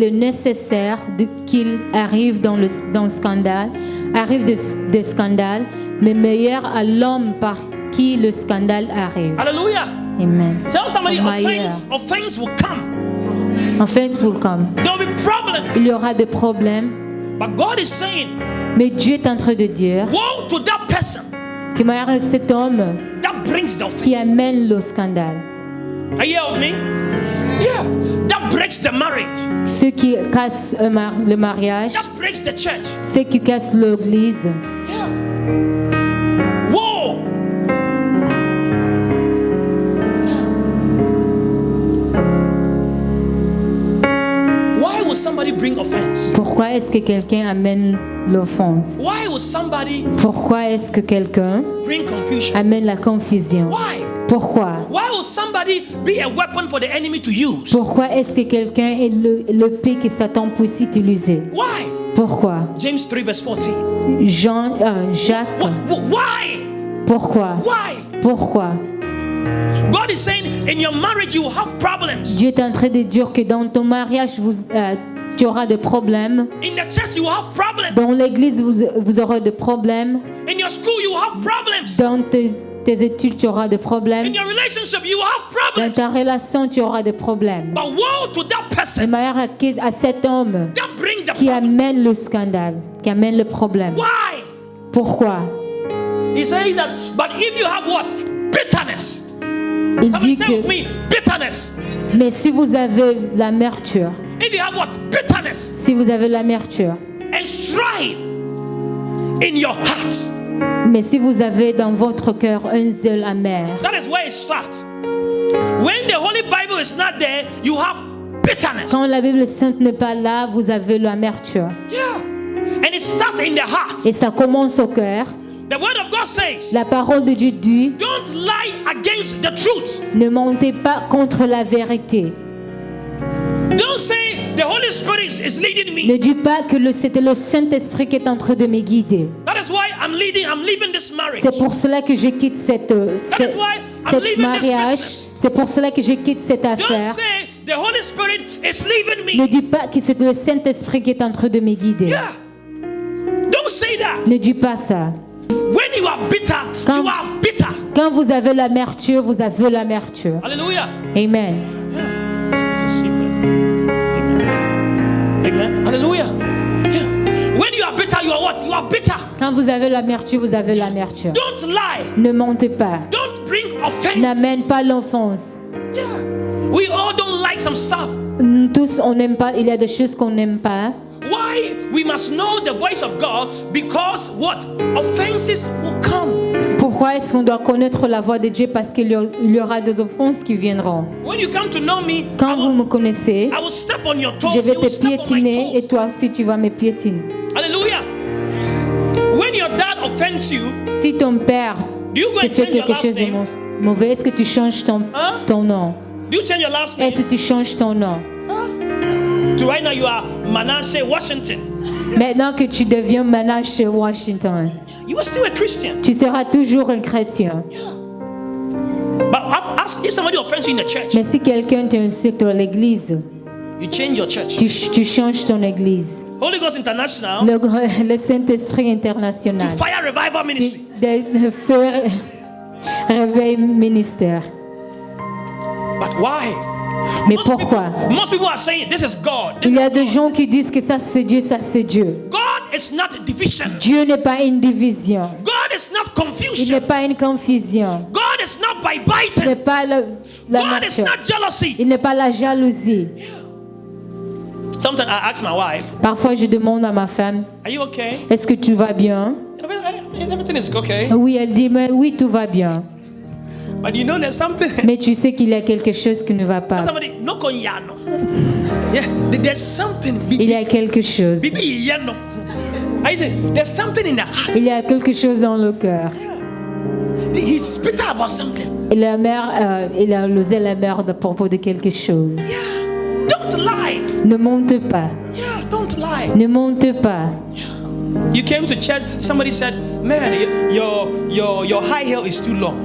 est nécessaire qu'il arrive dans le scandale, arrive des scandales, mais meilleur à l'homme par qui le scandale arrive. Hallelujah. Amen. Tell somebody Meilleur. offense will come. Offense will come. There will be problems. Il y aura des problèmes, But God is saying, mais Dieu est en train de dire woe to that person que meilleur est cet homme that brings the offense. qui amène le scandale. Are you with me? Yeah. That breaks the marriage. Ceux qui cassent le mariage, That breaks the church. ceux qui cassent l'église. Yeah. Whoa. Why will somebody bring offense? Pourquoi est-ce que quelqu'un amène l'offense? Why will somebody Pourquoi est-ce que quelqu'un bring confusion? amène la confusion? Why? Pourquoi? Why will somebody be a weapon for the enemy to use? Pourquoi est-ce que quelqu'un est l'épée que Satan puisse utiliser? Why? Pourquoi? James 3 verse 14. Jacques, Why? pourquoi? Why? Pourquoi? God is saying in your marriage you will have problems. Dieu est en train de dire que dans ton mariage, tu auras des problèmes. In the church you will have problems. Dans l'église, vous aurez des problèmes. In your school you will have problems. Dans tes études, tu auras des problèmes. In your relationship you will have Dans problems. ta relation, tu auras des problèmes. But woe to that Et person malheur à cet homme that bring the qui problem. amène le scandale, qui amène le problème. Why? Pourquoi? He says that, but if you have what? Bitterness. Il Somebody dit say with que, me, bitterness. mais si vous avez l'amertume, if you have what? Bitterness si vous avez l'amertume, and strife in your heart, mais si vous avez dans votre cœur un zèle amer, that is where it starts. When the Holy Bible is not there, you have bitterness. quand la Bible sainte n'est pas là, vous avez l'amertume. Yeah. And it starts in the heart. Et ça commence au cœur. The word of God says, La parole de Dieu dit, don't lie against the truth. ne montez pas contre la vérité. Don't say the Holy Spirit is leading me. Ne dis pas que c'était le Saint-Esprit qui est en train de me guider. That is why I'm leaving this marriage. C'est pour cela que je quitte cette mariage. C'est pour cela que je quitte cette Don't affaire. say the Holy Spirit is leaving Ne me. dis pas que c'est le Saint-Esprit qui est en train de me guider. Yeah. Don't say that. Ne dis pas ça. When you are bitter, Quand- you are bitter. Quand vous avez l'amertume, vous avez l'amertume. Hallelujah. Amen. It's a secret. Amen. Amen. Hallelujah. Yeah. When you are bitter, you are what? You are bitter. Quand vous avez l'amertume, vous avez l'amertume. Don't lie. Ne mentez pas. Don't bring offense. N'amène pas l'offense. Yeah. We all don't like some stuff. Nous tous, on n'aime pas. Il y a des choses qu'on n'aime pas. Why? We must know the voice of God because what? Offenses will come. Pourquoi est-ce qu'on doit connaître la voix de Dieu? Parce qu'il y aura des offenses qui viendront. When you come to know me, Quand vous me connaissez, I will step on your toes. je vais You will te step on my piétiner et toes. toi aussi tu vas me piétiner. Hallelujah. When your dad offends you, Si ton père do you go te and fait change your quelque last chose de name? mauvais, est-ce que tu changes ton nom? Do you change your last name? Est-ce que tu changes ton nom? To right now you are Manasseh Washington. Maintenant que tu deviens Manasseh Washington, You are still a Christian. tu seras toujours un chrétien. But if somebody offends you in the church, Mais si quelqu'un t'insulte dans l'église, you change your church. tu changes ton église. Holy Ghost International Le Saint-Esprit to international. Fire Revival Ministry. De faire réveil ministère. But why? Mais pourquoi? Most people are saying this is God. This Il y a is des God. gens qui disent que ça c'est Dieu, ça c'est Dieu. God is not division. Dieu n'est pas une division. God is not Il confusion. n'est pas une confusion. God is not Il n'est backbiting. pas la God is marche. not jealousy. Il n'est pas la jalousie. Sometimes I ask my wife, Parfois je demande à ma femme, "Are you okay?" est-ce que tu vas bien? Everything is okay. Oui, elle dit, mais oui, tout va bien. But you know there's something. Mais tu sais qu'il y a quelque chose qui ne va pas. Somebody no konyano. Yeah, there's something. Il y a quelque chose. Bibi yano. I say there's something in the heart. Il y a quelque chose dans le cœur. He's bitter about something. Et la mère, il a le zèle amer à propos de quelque chose. Yeah. Don't lie. Ne monte pas. Yeah, don't lie. Ne monte pas. You came to church, somebody said, "Man, your high heel is too long."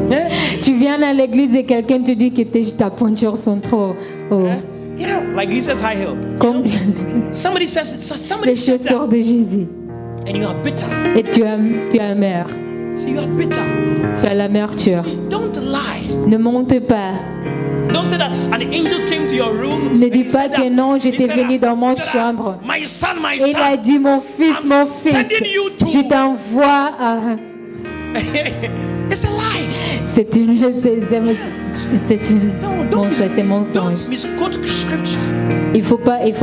Yeah? Tu viens à l'église et quelqu'un te dit que ta pointure sont trop haut. Yeah, like Jesus' high heel. Comme Somebody les said chaussures that, de Jésus. and you are bitter. Et tu es amer. So you are bitter. Tu as l'amertume. Don't lie. Ne monte pas. Don't say that an angel came to your room. Ne and dis he pas said que that- non, he j'étais said venu that- dans mon he said that, chambre. My son, Et il a dit, mon fils, I'm sending you to- je t'envoie à... It's a lie. C'est une... C'est mensonge. Don't misquote scripture. Il faut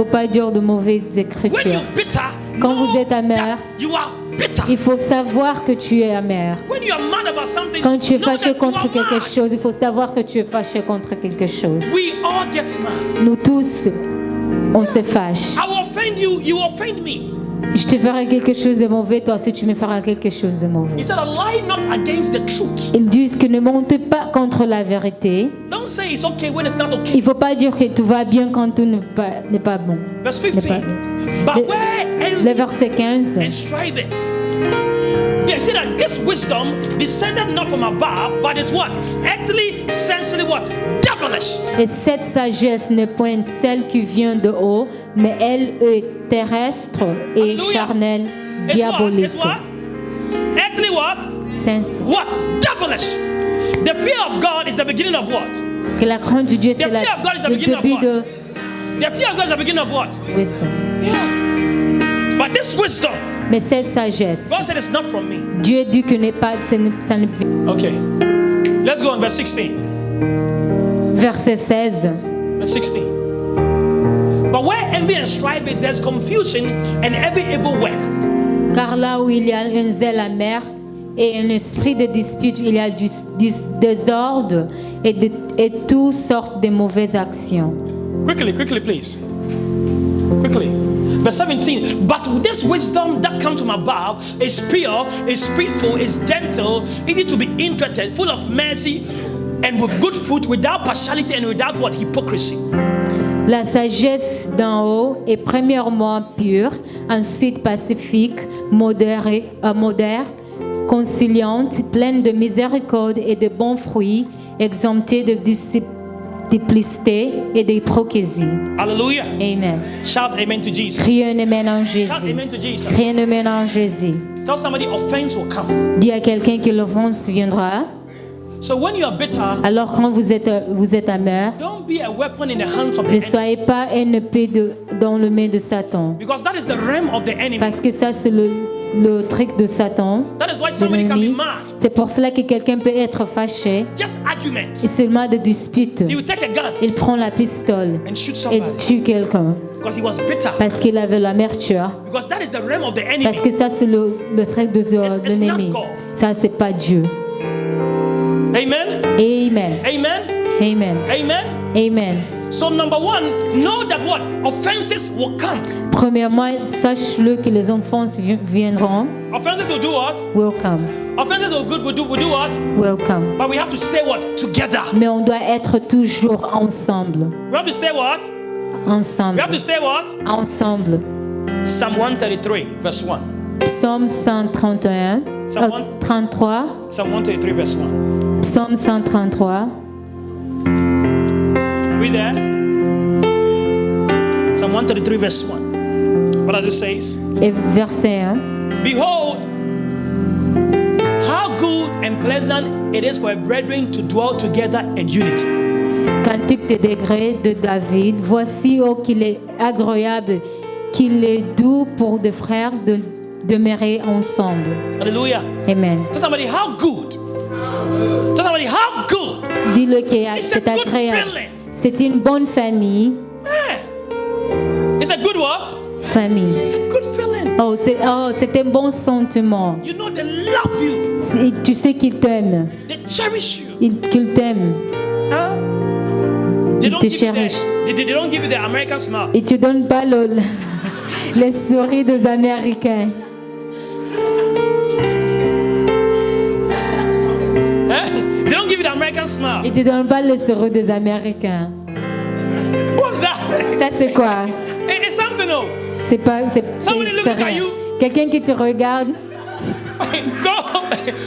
pas dire de mauvaises When écritures. you're bitter, Quand know vous êtes amer, that you are bitter. Il faut savoir que tu es amer. When you are mad about something, Quand tu es know fâché that you contre are quelque mad. chose, il faut savoir que tu es fâché contre quelque chose. We all get mad. Nous tous, on se fâche. I will offend you, you offend me. Je te ferai quelque chose de mauvais, toi aussi tu me feras quelque chose de He mauvais. said, lie not against the truth. Ils disent que ne montez pas contre la vérité. Don't say it's okay when it's not okay. Il ne faut pas dire que tout va bien quand tout n'est pas bon. Verse N'est 15. pas bien. But Le- where Le envy verset 15. and strife is, they say that this wisdom descended not from above, but it's what? Earthly, sensually what? Devilish. Et cette sagesse n'est point celle qui vient de haut, mais elle est terrestre et Hallelujah. charnelle, It's diabolique. what? It's what? Earthly what? Sens- What? Devilish. The fear of God is the beginning of what? Que la crainte de Dieu, c'est The fear of God is the le beginning of début what? de The fear of God is the beginning of what? wisdom. Yeah. But this wisdom, Mais cette sagesse, God said it's not from me. Dieu dit que n'est pas, ça ne Okay. Let's go on verse 16. Verset 16. Verse 16. envy and strife is there's confusion and every evil work. Car là où il y a un zèle amer et un esprit de dispute, il y a du désordre et toutes sortes de mauvaises actions. Quickly, please. Quickly. Verse 17. But this wisdom that comes from above is pure, is faithful, is gentle, easy to be interested, full of mercy, and with good fruit, without partiality and without what? Hypocrisy. La sagesse d'en haut est premièrement pure, ensuite pacifique, modère, conciliante, pleine de miséricorde et de bons fruits, exemptée de duplicité et d'hypocrisie. Hallelujah. Amen. Shout amen to Jesus. Crie un amen en Jésus. Shout amen to Jesus. Crie un amen en Jésus. Tell somebody offense will come. Dis à quelqu'un que l'offense viendra. So when you are bitter, Alors quand vous êtes amer, don't be a weapon in the hands of the ne enemy. soyez pas une épée dans le main de Satan. Because that is the realm of the enemy. Parce que ça, c'est le truc de Satan, That is why de somebody can be l'ennemi. mad. C'est pour cela que quelqu'un peut être fâché Just argument. et seulement de dispute. He will take a gun Il prend la pistole and shoot et somebody tue quelqu'un because he was bitter. parce qu'il avait l'amertume. Because that is the realm of the enemy. Parce que ça, c'est le truc de It's l'ennemi. not God. Ça, c'est pas Dieu. Amen. Amen. Amen. Amen. Amen. Amen. So number one, know that what? Offenses will come. Premièrement, sache-le que les offenses viendront. Offenses will do what? Welcome. Offenses will do what? Welcome. But we have to stay what? Together. Mais on doit être toujours ensemble. We have to stay what? We Ensemble. have to stay what? Ensemble. Psalm 133 verse 1. Psaume 131, Psalm 33, Psalm 133 verse 1. Psaume 133, Read there. Psalm 133 verse 1. What does it say? et verset 1. Behold, how good and pleasant it is for a brethren to dwell together in unity. Cantique des degrés de David. Voici, oh, qu'il est agréable, qu'il est doux pour des frères de demeurer ensemble. Hallelujah. Amen. Tell somebody how good. Tell somebody how good. Dis-le que It's a c'est good agréable. feeling. C'est une bonne famille. It's a good what? Famille. It's a good feeling. C'est un bon sentiment. You know they love you. Tu sais qu'il t'aime. They cherish you. Qu'il t'aime. Huh? They don't te give you cherish. they don't give you the American smile. Et tu donnes pas les souris des Américains. They don't give you the American smile. Et tu donnes pas les souris des Américains. What's that? Ça c'est quoi? It's something though. C'est pas. Somebody C'est looking at rien. you. Quelqu'un qui te regarde.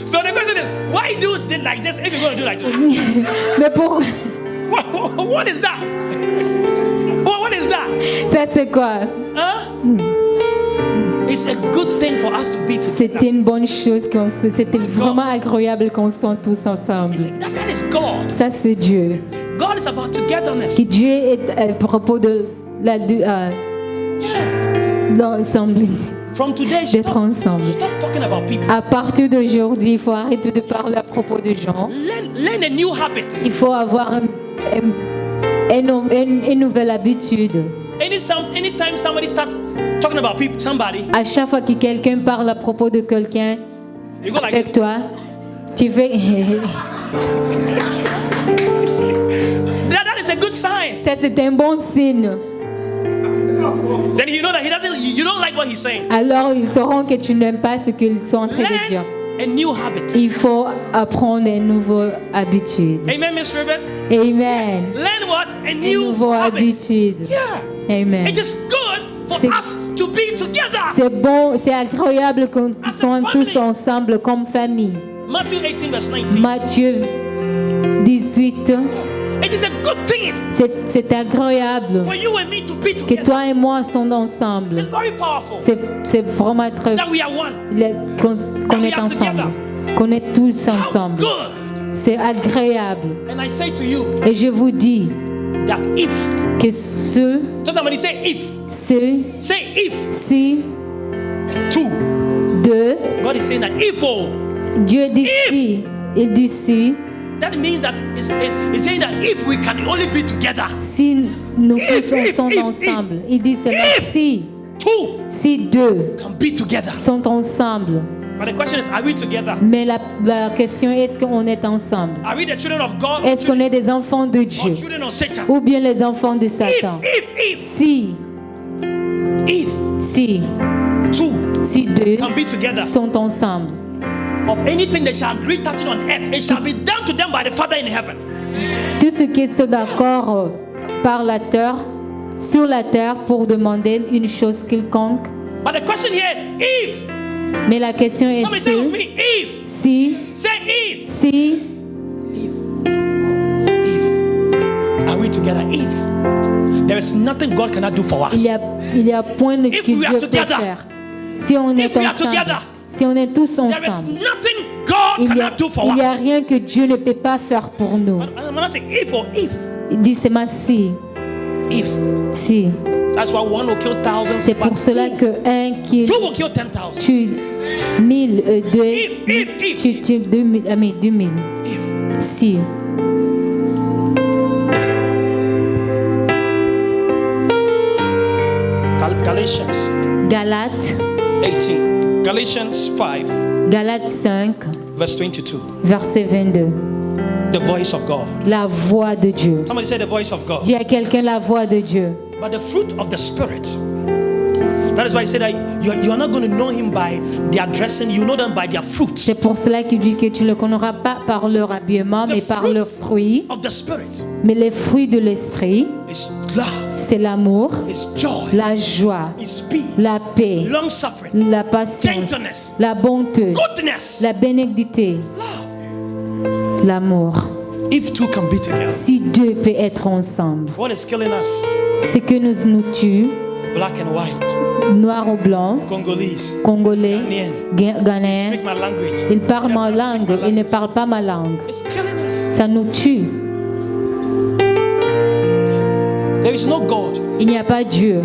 So the question is, why do it like this if you're going to do like this? Mais pour. What is that? What is that? Ça c'est quoi? Huh? It's a good thing for us to be together. C'était une bonne chose. C'était vraiment agréable qu'on soit tous ensemble. That is God. Ça c'est Dieu. God is about togetherness. Que Dieu est à propos de l'ensemble. From today, D'être ensemble. stop talking about people. À partir d'aujourd'hui, il faut arrêter de parler à propos de gens. Learn a new habit. Il faut avoir une nouvelle habitude. Anytime somebody starts talking about people, somebody, À chaque fois que quelqu'un parle à propos de quelqu'un you go like avec this. toi, tu fais. That is a good sign. Ça, c'est un bon signe. Then you know that you don't like what he's saying. Alors, ils sauront que tu n'aimes pas ce qu'ils sont en train de dire. Learn a new habit. Il faut apprendre une nouvelle habitude. Amen, Miss Ribbon. Amen. Learn what? A Une new nouvelle habit. habitude. Yeah. Amen. It is good for C'est- us to be together. C'est bon, c'est agréable qu'on As a soit tous family. ensemble comme famille. Matthew 18 verse 19. Matthieu 18, It is a good thing c'est agréable for you and me to be que together. toi et moi sommes ensemble. It's very powerful C'est vraiment très that we are one. qu'on est ensemble, qu'on est tous How ensemble. good. C'est agréable. And I say to you Et je vous dis that if, que ceux, just somebody say if, say if, si two. de God is saying that if, oh, Dieu dit si, il dit si, that means that it's saying that if we can only be together, Si nous If, tous if, sont if, ensemble, il dit seulement if. si, 2 si deux can be together. sont ensemble. But the question is, are we together? Mais la question est, est-ce qu'on est ensemble? Are we the children of God Est-ce qu'on est des enfants de or Dieu children of Satan? ou bien les enfants de Satan? Si If 2 deux can be together, sont ensemble, of anything they shall agree touching on earth, it shall be done to them by the Father in heaven. tout ce qui est d'accord par la terre, sur la terre pour demander une chose quelconque. But the question here is, if. Mais la question est Somebody say with me, if. si, Say if. si, If. Are we together? If. There is nothing God cannot do for us. il y a point de If que we are Dieu peut together, faire. Si on est if we are ensemble, together, si on est tous There is ensemble, nothing God il cannot do for n'y a us. rien que Dieu ne peut pas faire pour nous. I'm not saying if or if. Il dit seulement si, If. si. That's why one will kill thousands. C'est pour but cela que un qui two will kill 10,000. tue 1000, deux If. tue 2000, 2000. If. Si. Galatians Galates, 18. Galatians 5, Galates 5, verse 22. verset 22. The voice of God. La voix de Dieu. Somebody say the voice of God. Dis à quelqu'un la voix de Dieu. But the fruit of the Spirit. That is why I said that you are not going to know Him by their dressing, you know them by their fruits. C'est pour cela qu'il dit que tu ne le connaîtras pas par leur habillement, mais par leurs fruits. Of the Spirit Mais les fruits de l'esprit, is love, c'est l'amour, is joy, la joie, is peace, la paix, long suffering, la patience, gentleness, la bonté, goodness, la bénédicité, love. l'amour. If two can be together, Si deux peuvent être ensemble, what is killing us? c'est que nous tuons, Black and white, noir ou blanc, Congolese, congolais, Ghanaian. ghanéens. Speak my language. Ils parlent ma Let's not speak langue, my ils ne language. parlent pas ma langue. It's killing us. Ça nous tue. There is no God. Il n'y a pas Dieu.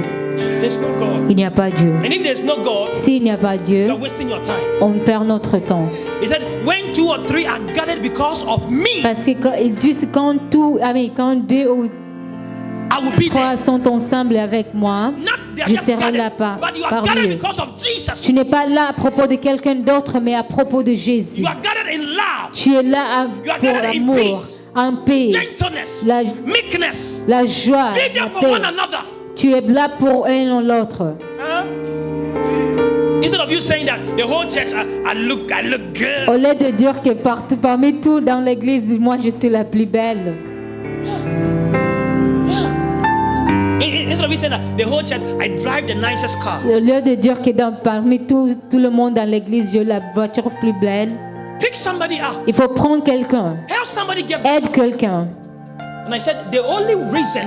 There's no God. Il n'y a pas Dieu. And if there's no God, S'il n'y a pas you Dieu, are wasting your time. on perd notre temps. He said, when 2 or 3 are gathered because of me, Parce que quand, ils disent quand deux ou I will be trois there. sont ensemble avec moi, Not they are je just serai là gathered, but you are parmi gathered eux. because of Jesus. Tu n'es pas là à propos de quelqu'un d'autre, mais à propos de Jésus. You are gathered in love, Tu es là You are pour gathered in l'amour, peace, en paix, gentleness, la, meekness. la joie, Be there la for paix. one another. Tu es là pour un ou l'autre. Huh? Instead of you saying that the whole church, I look good. Au lieu de dire que parmi tout dans l'église, moi je suis la plus belle. Instead of you saying that the whole church, I drive the nicest car. Au lieu de dire que parmi tout le monde dans l'église, j'ai la voiture plus belle, Pick somebody up. il faut prendre quelqu'un, Help somebody get. aide quelqu'un. And I said the only reason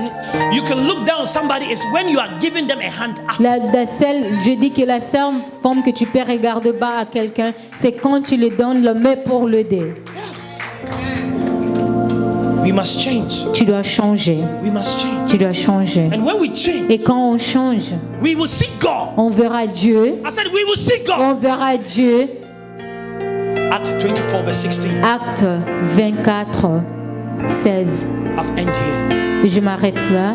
you can look down on somebody is when you are giving them a hand up. Je dis que la seule forme que tu peux regarder bas à quelqu'un, c'est quand tu lui donnes la main pour l'aider. We must change. Tu dois changer. We must change. Tu dois changer. And when we change, Et quand on change, we will see God. on verra Dieu. I said we will see God. On verra Dieu. Acts 24 verse 16. Acte 24, 16. I've ended here. Je m'arrête là.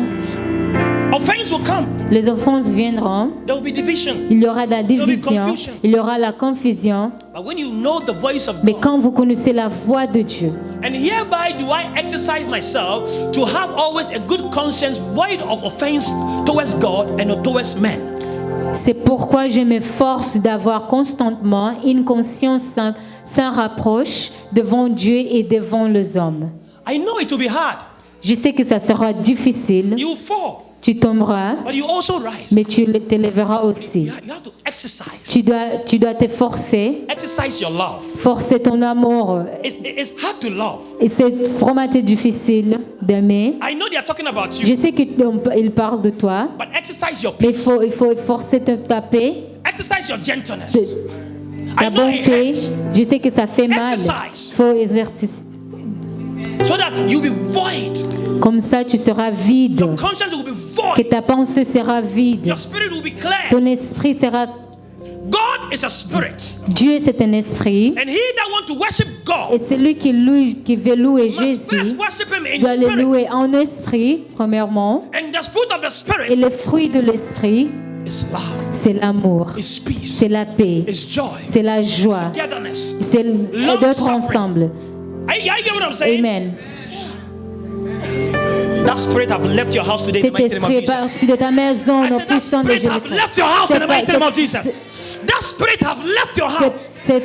Offense will come. Les offenses viendront. There will be division. Il y aura de la be division. confusion. Il y aura la confusion. But when you know the voice of Mais God, quand vous connaissez la voix de Dieu, and hereby do I exercise myself to have always a good conscience void of offense towards God and towards men. c'est pourquoi je m'efforce d'avoir constamment une conscience sans reproche devant Dieu et devant les hommes. I know it will be hard. Je sais que ça sera difficile. You will fall, Tu tomberas, but you also rise. mais tu te lèveras aussi. You have to exercise. Tu dois te forcer, Exercise your love. forcer ton amour. It's hard to love. Et c'est vraiment difficile d'aimer. I know they are talking about you, Je sais qu'il parle de toi, but exercise your mais peace. il faut forcer ta paix, Exercise your gentleness. ta I know it bonté. hurts, Je sais que ça fait mal. Exercise. Il faut exercice. so that you'll be void. Comme ça, tu seras vide. Your conscience will be Que void. ta pensée sera vide. Your spirit will be clear. Ton esprit sera... God is a spirit. Dieu c'est un esprit. And he that want to worship God Et celui qui veut louer must first Jésus worship him in doit le spirit. louer en esprit, premièrement. And the fruit of the Et spirit le fruit de l'esprit, is love, c'est l'amour, is peace, c'est la paix, is joy, c'est la joie, togetherness. c'est d'être ensemble. I get what I'm saying? Amen. That spirit have left your house today in the Cet mighty name of esprit est Jesus. parti de ta maison I au said that puissant de spirit have Jésus. left your house in the mighty name of Jesus. That spirit have left your house. Cet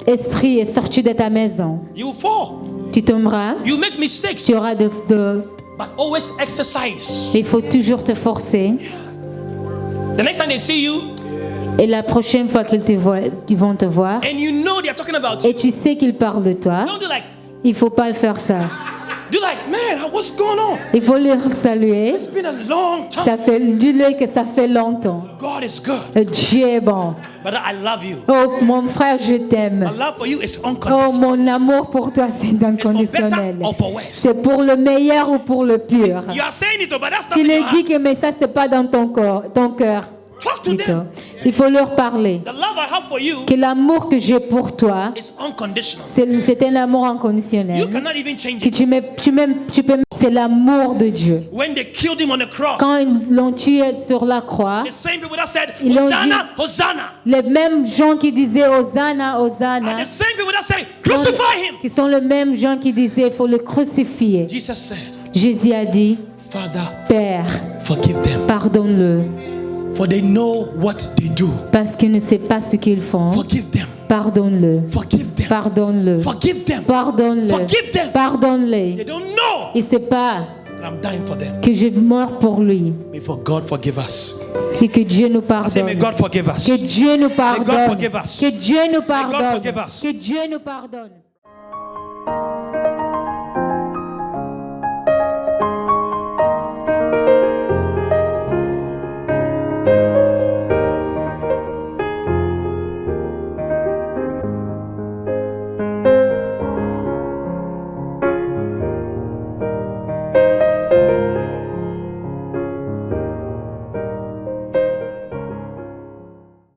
esprit est sorti de ta maison. You fall. Tu tomberas, You make mistakes. tu auras But always exercise. il faut toujours te forcer. The next time they see you Et la prochaine fois qu'ils te voient, ils vont te voir, and you know they are talking about you, et tu sais qu'ils parlent de toi, don't do like, il faut pas le faire ça. man, what's going on? Il faut leur saluer. It's been a long time. Dis-le que ça fait longtemps. God is good. Dieu est bon. Brother, I love you. Oh, mon frère, je t'aime. My love for you is Oh, unconditional. mon amour pour toi, c'est It's for inconditionnel. better or for worse. C'est pour le meilleur ou pour le pire. You are saying it, but that's not Tu in your le dis heart. que mais ça, c'est pas dans ton cœur. Talk to plutôt. them. Il faut leur parler. The love I have for you Que l'amour que j'ai pour toi, is unconditional. c'est un amour You inconditionnel. cannot even change Que it. tu peux, c'est l'amour de Dieu. When they killed him on the cross, Quand ils l'ont tué sur la croix, the same people that said, Ils l'ont Hosanna, dit- Hosanna, les mêmes gens qui disaient Hosanna, are Hosanna, the same people that say, sont- crucify him. qui sont les mêmes gens qui disaient il faut le crucifier. Jesus said, Jésus a dit, Father, Père, forgive them, pardonne-le, for they know what they do. parce qu'ils ne savent pas ce qu'ils font. Forgive them, Pardonne-le, forgive them, pardonne-le, forgive them. pardonne-le, Forgive them. They pardonne-le. don't know Il ne sait pas that I'm dying for them. que je meurs pour lui May for God forgive us. et que Dieu nous I say, may pardonne. God forgive us. Que Dieu nous pardonne. forgive us. Que Dieu nous God pardonne. forgive us. Que Dieu nous pardonne.